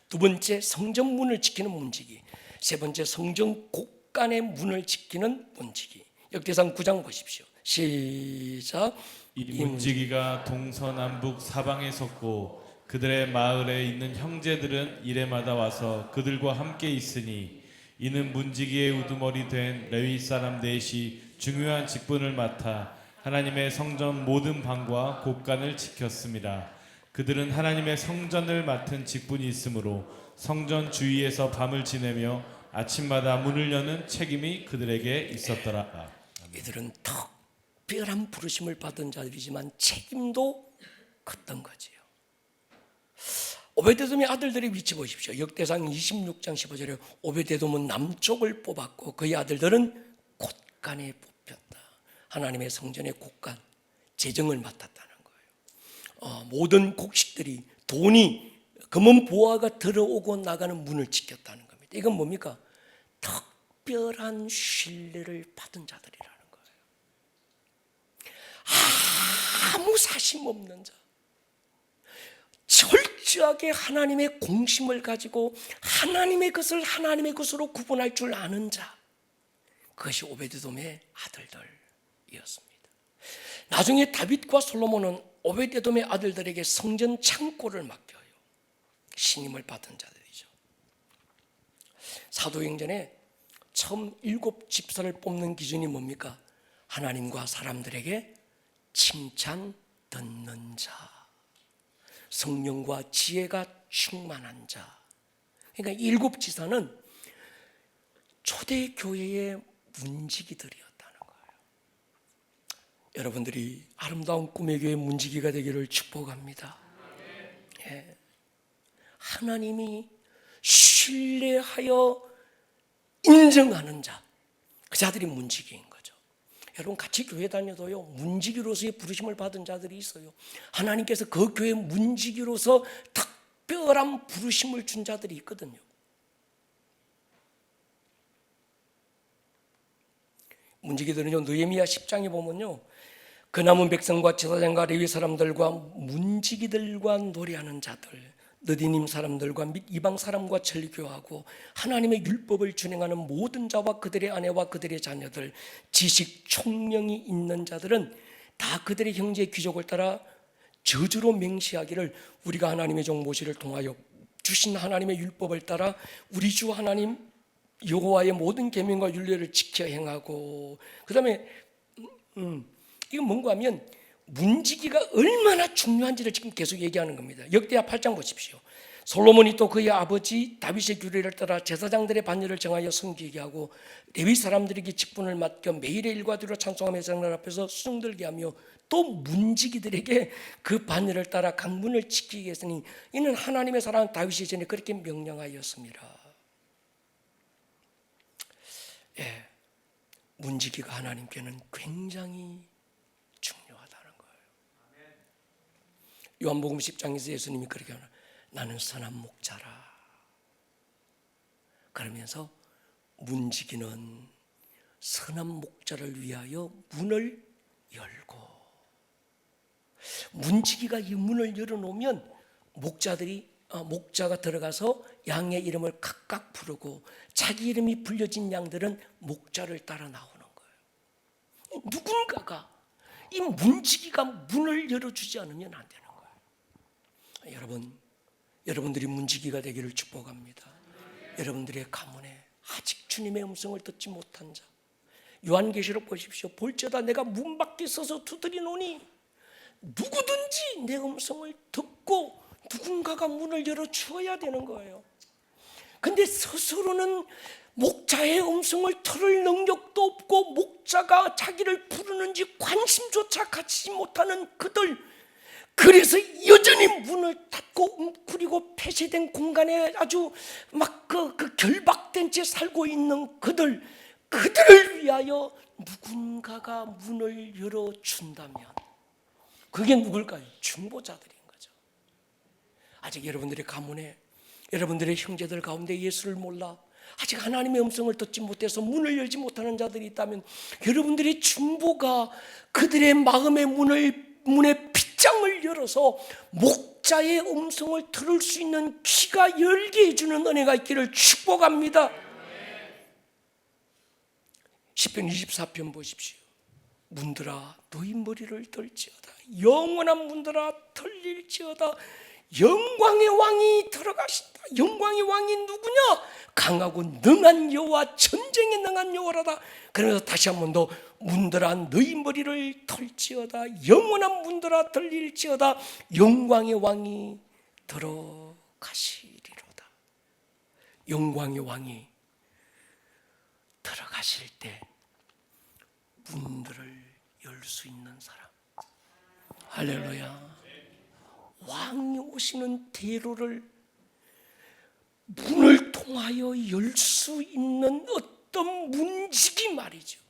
두 번째 성전문을 지키는 문지기, 세 번째 성전 곳간의 문을 지키는 문지기. 역대상 9장 보십시오. 시작. 이 문지기가 동서남북 사방에 섰고 그들의 마을에 있는 형제들은 이레마다 와서 그들과 함께 있으니 이는 문지기의 우두머리 된 레위 사람 넷이 중요한 직분을 맡아 하나님의 성전 모든 방과 곳간을 지켰습니다. 그들은 하나님의 성전을 맡은 직분이 있으므로 성전 주위에서 밤을 지내며 아침마다 문을 여는 책임이 그들에게 있었더라. 이들은 특별한 부르심을 받은 자들이지만 책임도 컸던 거지요. 오벳에돔의 아들들의 위치 보십시오. 역대상 26장 15절에 오벳에돔은 남쪽을 뽑았고 그의 아들들은 곳간에 뽑혔다. 하나님의 성전의 곳간 재정을 맡았다는 거예요. 모든 곡식들이 돈이 금은 보화가 들어오고 나가는 문을 지켰다는 겁니다. 이건 뭡니까? 특별한 신뢰를 받은 자들이라는 거예요. 아무 사심 없는 자, 철저하게 하나님의 공심을 가지고 하나님의 것을 하나님의 것으로 구분할 줄 아는 자, 그것이 오벳에돔의 아들들이었습니다. 나중에 다윗과 솔로몬은 오벳에돔의 아들들에게 성전 창고를 맡겨요. 신임을 받은 자들이죠. 사도행전에 처음 7 집사를 뽑는 기준이 뭡니까? 하나님과 사람들에게 칭찬 듣는 자, 성령과 지혜가 충만한 자. 그러니까 7 지사는 초대교회의 문지기들이었다는 거예요. 여러분들이 아름다운 꿈의 교회 문지기가 되기를 축복합니다. 예. 하나님이 신뢰하여 인정하는 자, 그 자들이 문지기인 거죠. 여러분 같이 교회 다녀도요, 문지기로서의 부르심을 받은 자들이 있어요. 하나님께서 그 교회 문지기로서 특별한 부르심을 준 자들이 있거든요. 문지기들은요, 느헤미야 10장에 보면요, 그 남은 백성과 제사장과 레위 사람들과 문지기들과 노래하는 자들, 느디님 사람들과 및 이방 사람과 절교하고 하나님의 율법을 준행하는 모든 자와 그들의 아내와 그들의 자녀들, 지식 총명이 있는 자들은 다 그들의 형제의 귀족을 따라 저주로 맹세하기를, 우리가 하나님의 종 모세를 통하여 주신 하나님의 율법을 따라 우리 주 하나님 여호와의 모든 계명과 율례를 지켜 행하고. 그 다음에 이건 뭔가 하면 문지기가 얼마나 중요한지를 지금 계속 얘기하는 겁니다. 역대하 8장 보십시오. 솔로몬이 또 그의 아버지 다윗의 규례를 따라 제사장들의 반열을 정하여 섬기게 하고 레위 사람들에게 직분을 맡겨 매일의 일과대로 찬송하며 장날 앞에서 수종들게 하며 또 문지기들에게 그 반열을 따라 강문을 지키게 했으니 이는 하나님의 사랑 다윗이 전에 그렇게 명령하였습니다. 예, 문지기가 하나님께는 굉장히 중요하다는 거예요. 요한복음 10장에서 예수님이 그렇게 하나, 나는 선한 목자라. 그러면서 문지기는 선한 목자를 위하여 문을 열고, 문지기가 이 문을 열어놓으면 목자가 들어가서 양의 이름을 각각 부르고 자기 이름이 불려진 양들은 목자를 따라 나오는 거예요. 누군가가 이 문지기가 문을 열어주지 않으면 안 되는 거예요. 여러분들이 문지기가 되기를 축복합니다. 여러분들의 가문에 아직 주님의 음성을 듣지 못한 자, 요한계시록 보십시오. 볼지어다 내가 문 밖에 서서 두드리노니 누구든지 내 음성을 듣고 누군가가 문을 열어주어야 되는 거예요. 근데 스스로는 목자의 음성을 들을 능력도 없고 목자가 자기를 부르는지 관심조차 갖지 못하는 그들, 그래서 여전히 문을 닫고 웅크리고 폐쇄된 공간에 아주 막 그 결박된 채 살고 있는 그들을 위하여 누군가가 문을 열어준다면 그게 누굴까요? 중보자들인 거죠. 아직 여러분들의 가문에, 여러분들의 형제들 가운데 예수를 몰라 아직 하나님의 음성을 듣지 못해서 문을 열지 못하는 자들이 있다면 여러분들의 중보가 그들의 마음의 문의 빗장을 열어서 목자의 음성을 들을 수 있는 귀가 열게 해주는 은혜가 있기를 축복합니다. 시편 24편 보십시오. 문들아 너희 머리를 들지어다. 영원한 문들아 들릴지어다. 영광의 왕이 들어가신다. 영광의 왕이 누구냐? 강하고 능한 여호와, 전쟁에 능한 여호와라다. 그러면서 다시 한 번 더 문들아 너희 머리를 털지어다. 영원한 문들아 들릴지어다. 영광의 왕이 들어가시리로다. 영광의 왕이 들어가실 때 문들을 열 수 있는 사람. 할렐루야. 왕이 오시는 대로를 문을 통하여 열 수 있는 어떤 문지기 말이죠.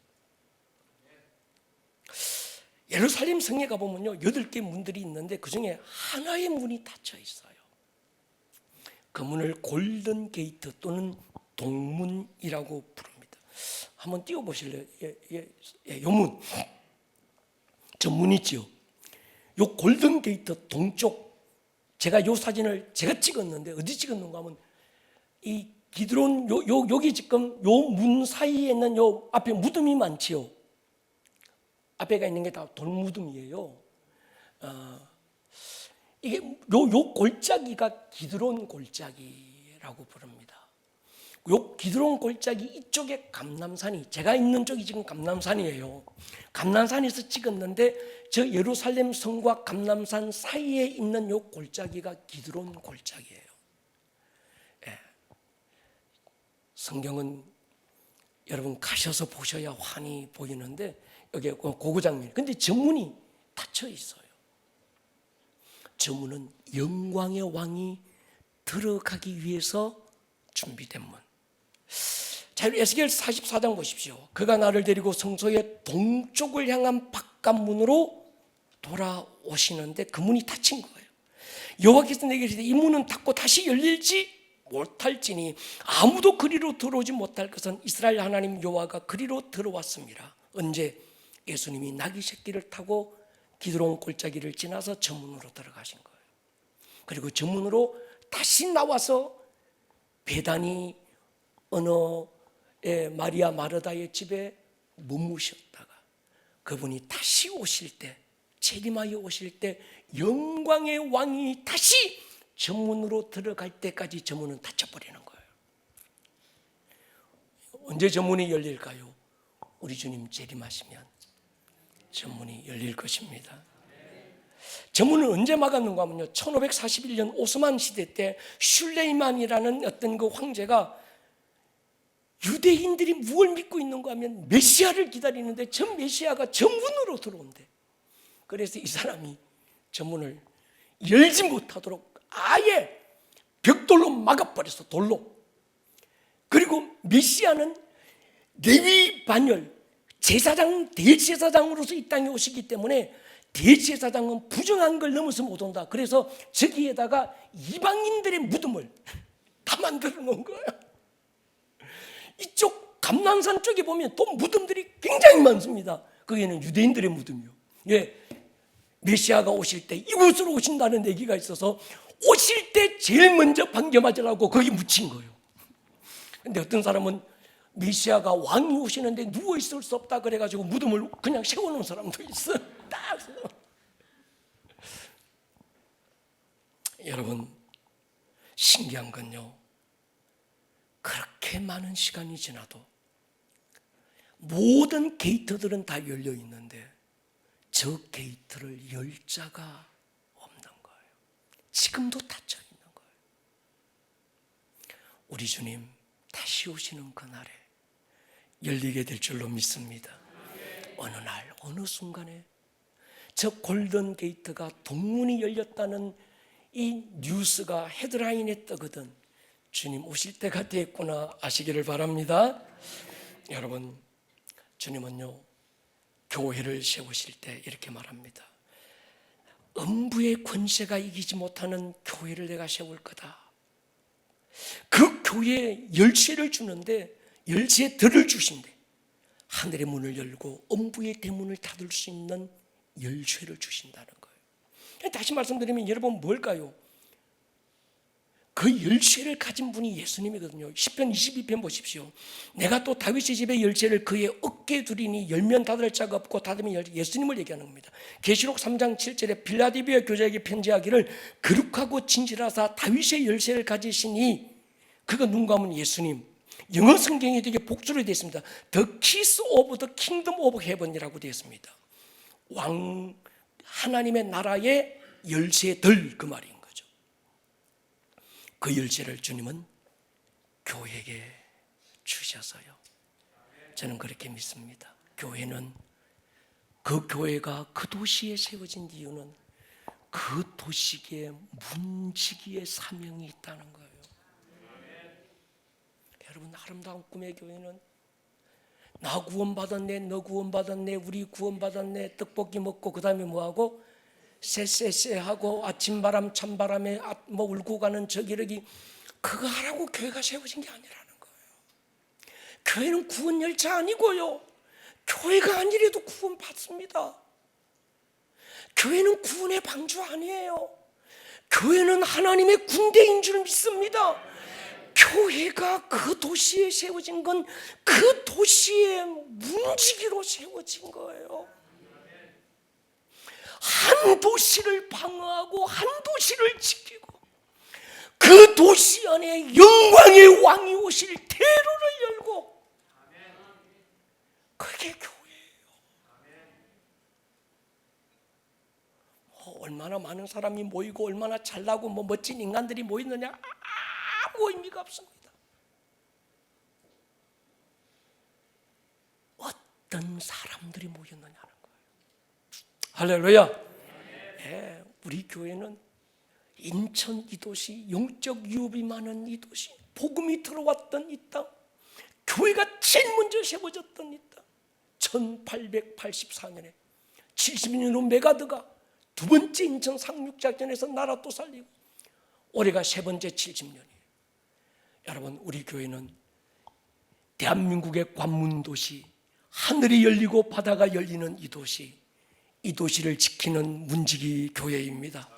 예루살렘 성에 가보면요 8개 문들이 있는데 그 중에 하나의 문이 닫혀 있어요. 그 문을 골든 게이트 또는 동문이라고 부릅니다. 한번 띄워보실래요? 요 문, 저 문 있죠. 요 골든 게이트 동쪽, 제가 요 사진을 제가 찍었는데 어디 찍었는가 하면 이 기드론 여기 지금 요 문 사이에 있는 요 앞에 무덤이 많지요. 앞에가 있는 게 다 돌무덤이에요. 이게 요 골짜기가 기드론 골짜기라고 부릅니다. 요 기드론 골짜기 이쪽에 감람산이, 제가 있는 쪽이 지금 감람산이에요. 감람산에서 찍었는데 저 예루살렘 성과 감람산 사이에 있는 요 골짜기가 기드론 골짜기예요. 예. 성경은 여러분 가셔서 보셔야 환히 보이는데 여기 고구장면. 근데 저문이 닫혀 있어요. 저문은 영광의 왕이 들어가기 위해서 준비된 문. 자, 에스겔 44장 보십시오. 그가 나를 데리고 성소의 동쪽을 향한 바깥문으로 돌아오시는데 그 문이 닫힌 거예요. 여호와께서 내게 이르시되 이 문은 닫고 다시 열릴지 못할지니 아무도 그리로 들어오지 못할 것은 이스라엘 하나님 여호와가 그리로 들어왔습니다. 언제? 예수님이 나귀 새끼를 타고 기드론 골짜기를 지나서 저 문으로 들어가신 거예요. 그리고 저 문으로 다시 나와서 베다니 어느 마리아 마르다의 집에 머무셨다가 그분이 다시 오실 때, 재림하여 오실 때 영광의 왕이 다시 저 문으로 들어갈 때까지 저 문은 닫혀버리는 거예요. 언제 저 문이 열릴까요? 우리 주님 재림하시면 저 문이 열릴 것입니다. 저 문을 언제 막았는가 하면요, 1541년 오스만 시대 때 슐레이만이라는 어떤 그 황제가 유대인들이 무엇을 믿고 있는가 하면 메시아를 기다리는데 저 메시아가 저 문으로 들어온대. 그래서 이 사람이 저 문을 열지 못하도록 아예 벽돌로 막아버렸어. 돌로. 그리고 메시아는 레위 반열 제사장, 대제사장으로서 이 땅에 오시기 때문에 대제사장은 부정한 걸 넘어서 못 온다. 그래서 저기에다가 이방인들의 무덤을 다 만들어 놓은 거예요. 이쪽 감람산 쪽에 보면 또 무덤들이 굉장히 많습니다. 거기는 유대인들의 무덤이요. 예, 메시아가 오실 때 이곳으로 오신다는 얘기가 있어서 오실 때 제일 먼저 반겨맞으라고 거기 묻힌 거예요. 근데 어떤 사람은 메시아가 왕이 오시는데 누워 있을 수 없다 그래가지고 무덤을 그냥 세워놓은 사람도 있어요. 딱. 여러분, 신기한 건요, 그렇게 많은 시간이 지나도 모든 게이트들은 다 열려 있는데 저 게이트를 열 자가 없는 거예요. 지금도 닫혀 있는 거예요. 우리 주님 다시 오시는 그날에 열리게 될 줄로 믿습니다. 어느 날 어느 순간에 저 골든 게이트가 동문이 열렸다는 이 뉴스가 헤드라인에 뜨거든 주님 오실 때가 됐구나 아시기를 바랍니다. 여러분, 주님은요 교회를 세우실 때 이렇게 말합니다. 음부의 권세가 이기지 못하는 교회를 내가 세울 거다. 그 교회에 열쇠를 주는데 열쇠들을 주신대. 하늘의 문을 열고 음부의 대문을 닫을 수 있는 열쇠를 주신다는 거예요. 다시 말씀드리면 여러분 뭘까요? 그 열쇠를 가진 분이 예수님이거든요. 시편 22편 보십시오. 내가 또 다윗의 집의 열쇠를 그의 어깨에 두리니 열면 닫을 자가 없고 닫으면 열지. 예수님을 얘기하는 겁니다. 계시록 3장 7절에 빌라델비아 교회에게 편지하기를 거룩하고 진실하사 다윗의 열쇠를 가지시니, 그가 누군가 하면 예수님. 영어 성경에 되게 복수로 되어 있습니다. The keys of the kingdom of heaven이라고 되어 있습니다. 왕 하나님의 나라의 열쇠들, 그 말인 거죠. 그 열쇠를 주님은 교회에게 주셔서요. 저는 그렇게 믿습니다. 교회는, 그 교회가 그 도시에 세워진 이유는 그 도시의 문지기의 사명이 있다는 거예요. 여러분, 아름다운 꿈의 교회는 나 구원받았네, 너 구원받았네, 우리 구원받았네, 떡볶이 먹고 그 다음에 뭐하고 쎄쎄쎄하고 아침바람 찬바람에 뭐 울고 가는 저기력이, 그거 하라고 교회가 세워진 게 아니라는 거예요. 교회는 구원 열차 아니고요, 교회가 아니래도 구원받습니다. 교회는 구원의 방주 아니에요. 교회는 하나님의 군대인 줄 믿습니다. 교회가 그 도시에 세워진 건 그 도시의 문지기로 세워진 거예요. 한 도시를 방어하고 한 도시를 지키고 그 도시 안에 영광의 왕이 오실 대로를 열고, 그게 교회예요. 얼마나 많은 사람이 모이고 얼마나 잘나고 멋진 인간들이 모이느냐, 아무 의미가 없습니다. 어떤 사람들이 모였느냐는 거예요. 할렐루야. 네, 우리 교회는 인천 이 도시, 영적 유업이 많은 이 도시, 복음이 들어왔던 이 땅, 교회가 제일 먼저 세워졌던 이 땅, 1884년에 70년으로 메가드가 두 번째 인천 상륙작전에서 나라 또 살리고, 올해가 세 번째 70년이에요. 여러분, 우리 교회는 대한민국의 관문도시, 하늘이 열리고 바다가 열리는 이 도시, 이 도시를 지키는 문지기 교회입니다.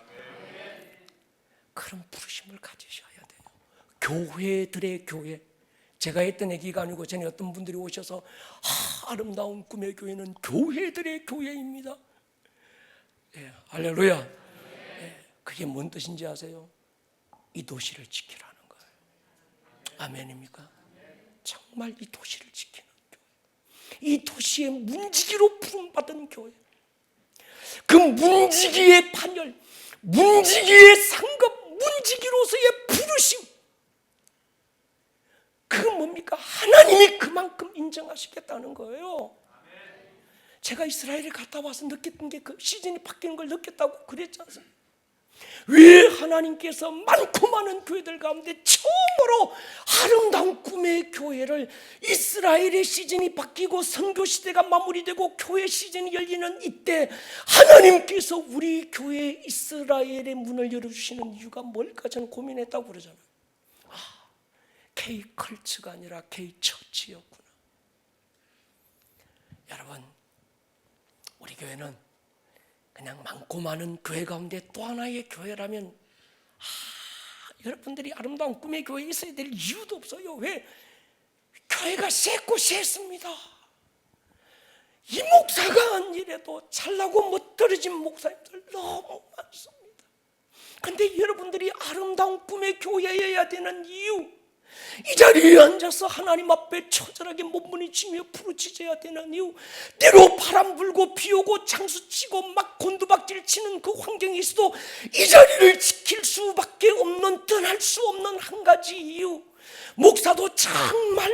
그런 부르심을 가지셔야 돼요. 교회들의 교회. 제가 했던 얘기가 아니고 전에 어떤 분들이 오셔서 아름다운 꿈의 교회는 교회들의 교회입니다. 예, 할렐루야. 예, 그게 뭔 뜻인지 아세요? 이 도시를 지키라는 거예요. 아멘입니까? 정말 이 도시를 지키는 교회, 이 도시의 문지기로 부름받은 교회, 그 문지기의 판결, 문지기의 상급, 문지기로서의 부르심, 그건 뭡니까? 하나님이 그만큼 인정하시겠다는 거예요. 제가 이스라엘에 갔다 와서 느꼈던 게 그 시즌이 바뀌는 걸 느꼈다고 그랬지 않습니까? 왜 하나님께서 많고 많은 교회들 가운데 처음으로 아름다운 꿈의 교회를, 이스라엘의 시즌이 바뀌고 선교 시대가 마무리되고 교회 시즌이 열리는 이때 하나님께서 우리 교회 이스라엘의 문을 열어주시는 이유가 뭘까 저는 고민했다고 그러잖아요. K컬츠가 아니라 K처치였구나. 여러분, 우리 교회는 그냥 많고 많은 교회 가운데 또 하나의 교회라면 여러분들이 아름다운 꿈의 교회에 있어야 될 이유도 없어요. 왜? 교회가 셌고 셌습니다. 이 목사가 아니래도 잘나고 멋들어진 목사님들 너무 많습니다. 그런데 여러분들이 아름다운 꿈의 교회여야 되는 이유, 이 자리에 앉아서 하나님 앞에 처절하게 몸부림치며 부르짖어야 되는 이유, 때로 바람 불고 비 오고 장수 치고 막 곤두박질 치는 그 환경에 있어도 이 자리를 지킬 수밖에 없는, 떠날 수 없는 한 가지 이유, 목사도 정말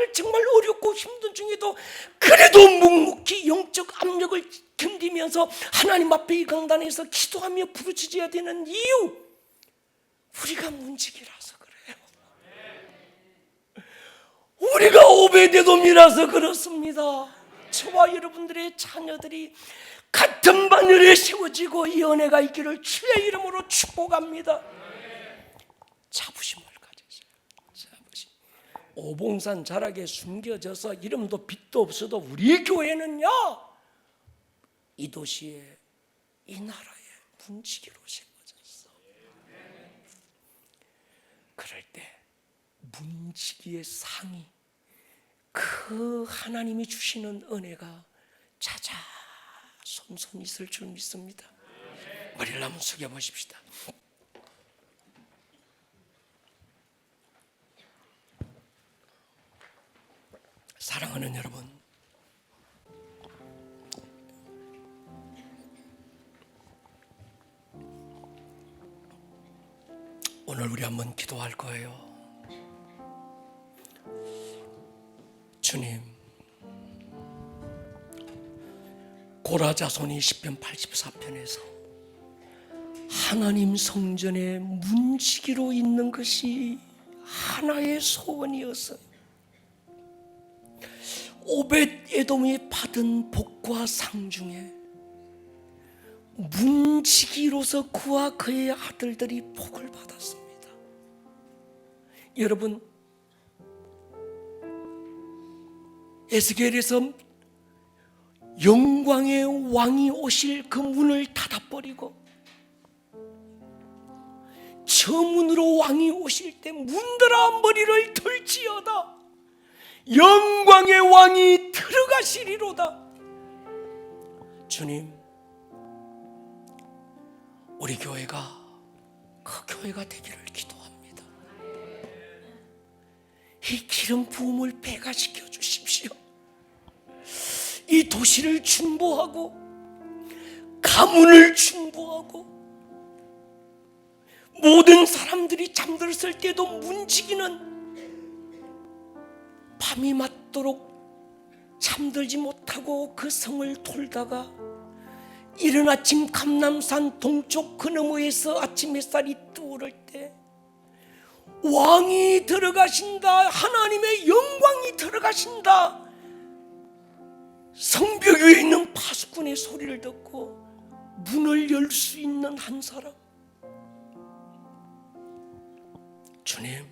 어렵고 힘든 중에도 그래도 묵묵히 영적 압력을 견디면서 하나님 앞에 이 강단에서 기도하며 부르짖어야 되는 이유, 우리가 문지기라서 그래요. 우리가 오베데돔이라서 그렇습니다. 저와 여러분들의 자녀들이 같은 바늘에 세워지고 이 은혜가 있기를 주의 이름으로 축복합니다. 자부심을 가지세요. 자부심. 오봉산 자락에 숨겨져서 이름도 빛도 없어도 우리 교회는요, 이 도시에, 이 나라에 문지기로 세워졌어. 그럴 때 문지기의 상이, 그 하나님이 주시는 은혜가 자자손손 있을 줄 믿습니다. 머리를 한번 숙여보십시다. 사랑하는 여러분, 오늘 우리 한번 기도할 거예요. 주님, 고라자손이 시편 84편에서 하나님 성전에 문지기로 있는 것이 하나의 소원이었어요. 오벳에돔이 받은 복과 상 중에 문지기로서 그와 그의 아들들이 복을 받았습니다. 여러분, 에스겔에서 영광의 왕이 오실 그 문을 닫아버리고 저 문으로 왕이 오실 때 문들아 머리를 들지어다, 영광의 왕이 들어가시리로다. 주님, 우리 교회가 그 교회가 되기를 기도합니다. 이 기름 부음을 배가시켜 주십시오. 이 도시를 중보하고 가문을 중보하고 모든 사람들이 잠들었을 때도 문지기는 밤이 맞도록 잠들지 못하고 그 성을 돌다가 이른 아침 감람산 동쪽 그 너머에서 아침 햇살이 뜨오를 때 왕이 들어가신다, 하나님의 영광이 들어가신다, 성벽 위에 있는 파수꾼의 소리를 듣고 문을 열 수 있는 한 사람, 주님,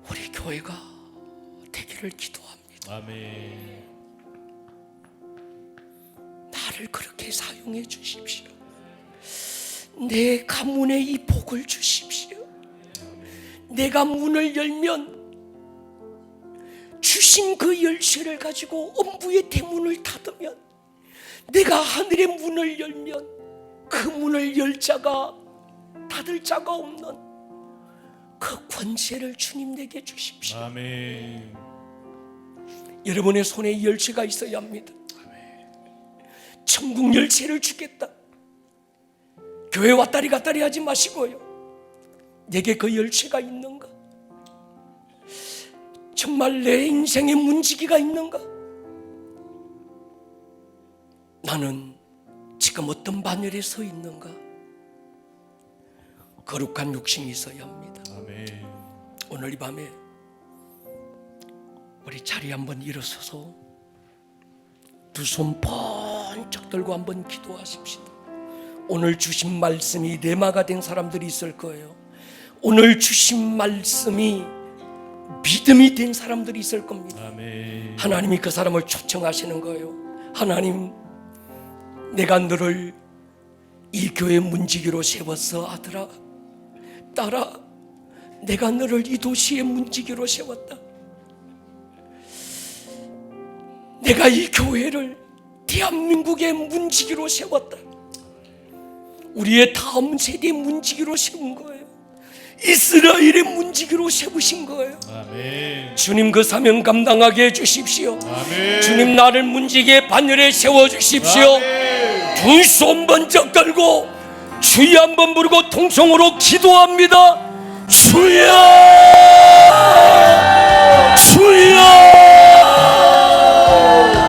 우리 교회가 되기를 기도합니다. 아멘. 나를 그렇게 사용해 주십시오. 내 가문에 이 복을 주십시오. 내가 문을 열면 주신 그 열쇠를 가지고 엄부의 대문을 닫으면, 내가 하늘의 문을 열면 그 문을 열 자가 닫을 자가 없는 그 권세를 주님 내게 주십시오. 아멘. 여러분의 손에 이 열쇠가 있어야 합니다. 천국 열쇠를 주겠다. 교회 왔다리 갔다리 하지 마시고요, 내게 그 열쇠가 있는가? 정말 내 인생의 문지기가 있는가? 나는 지금 어떤 반열에 서 있는가? 거룩한 육신이 있어야 합니다. 아멘. 오늘 이 밤에 우리 자리에 한번 일어서서 두 손 번쩍 들고 한번 기도하십시다. 오늘 주신 말씀이 레마가 된 사람들이 있을 거예요. 오늘 주신 말씀이 믿음이 된 사람들이 있을 겁니다. 아멘. 하나님이 그 사람을 초청하시는 거예요. 하나님, 내가 너를 이 교회 문지기로 세웠어. 아들아, 딸아, 내가 너를 이 도시의 문지기로 세웠다. 내가 이 교회를 대한민국의 문지기로 세웠다. 우리의 다음 세대의 문지기로 세운 거예요. 이스라엘의 문지기로 세우신 거예요. 아멘. 주님, 그 사명 감당하게 해주십시오. 아멘. 주님, 나를 문지기의 반열에 세워주십시오. 두 손 번쩍 들고 주여 한번 부르고 통성으로 기도합니다. 주여, 주여.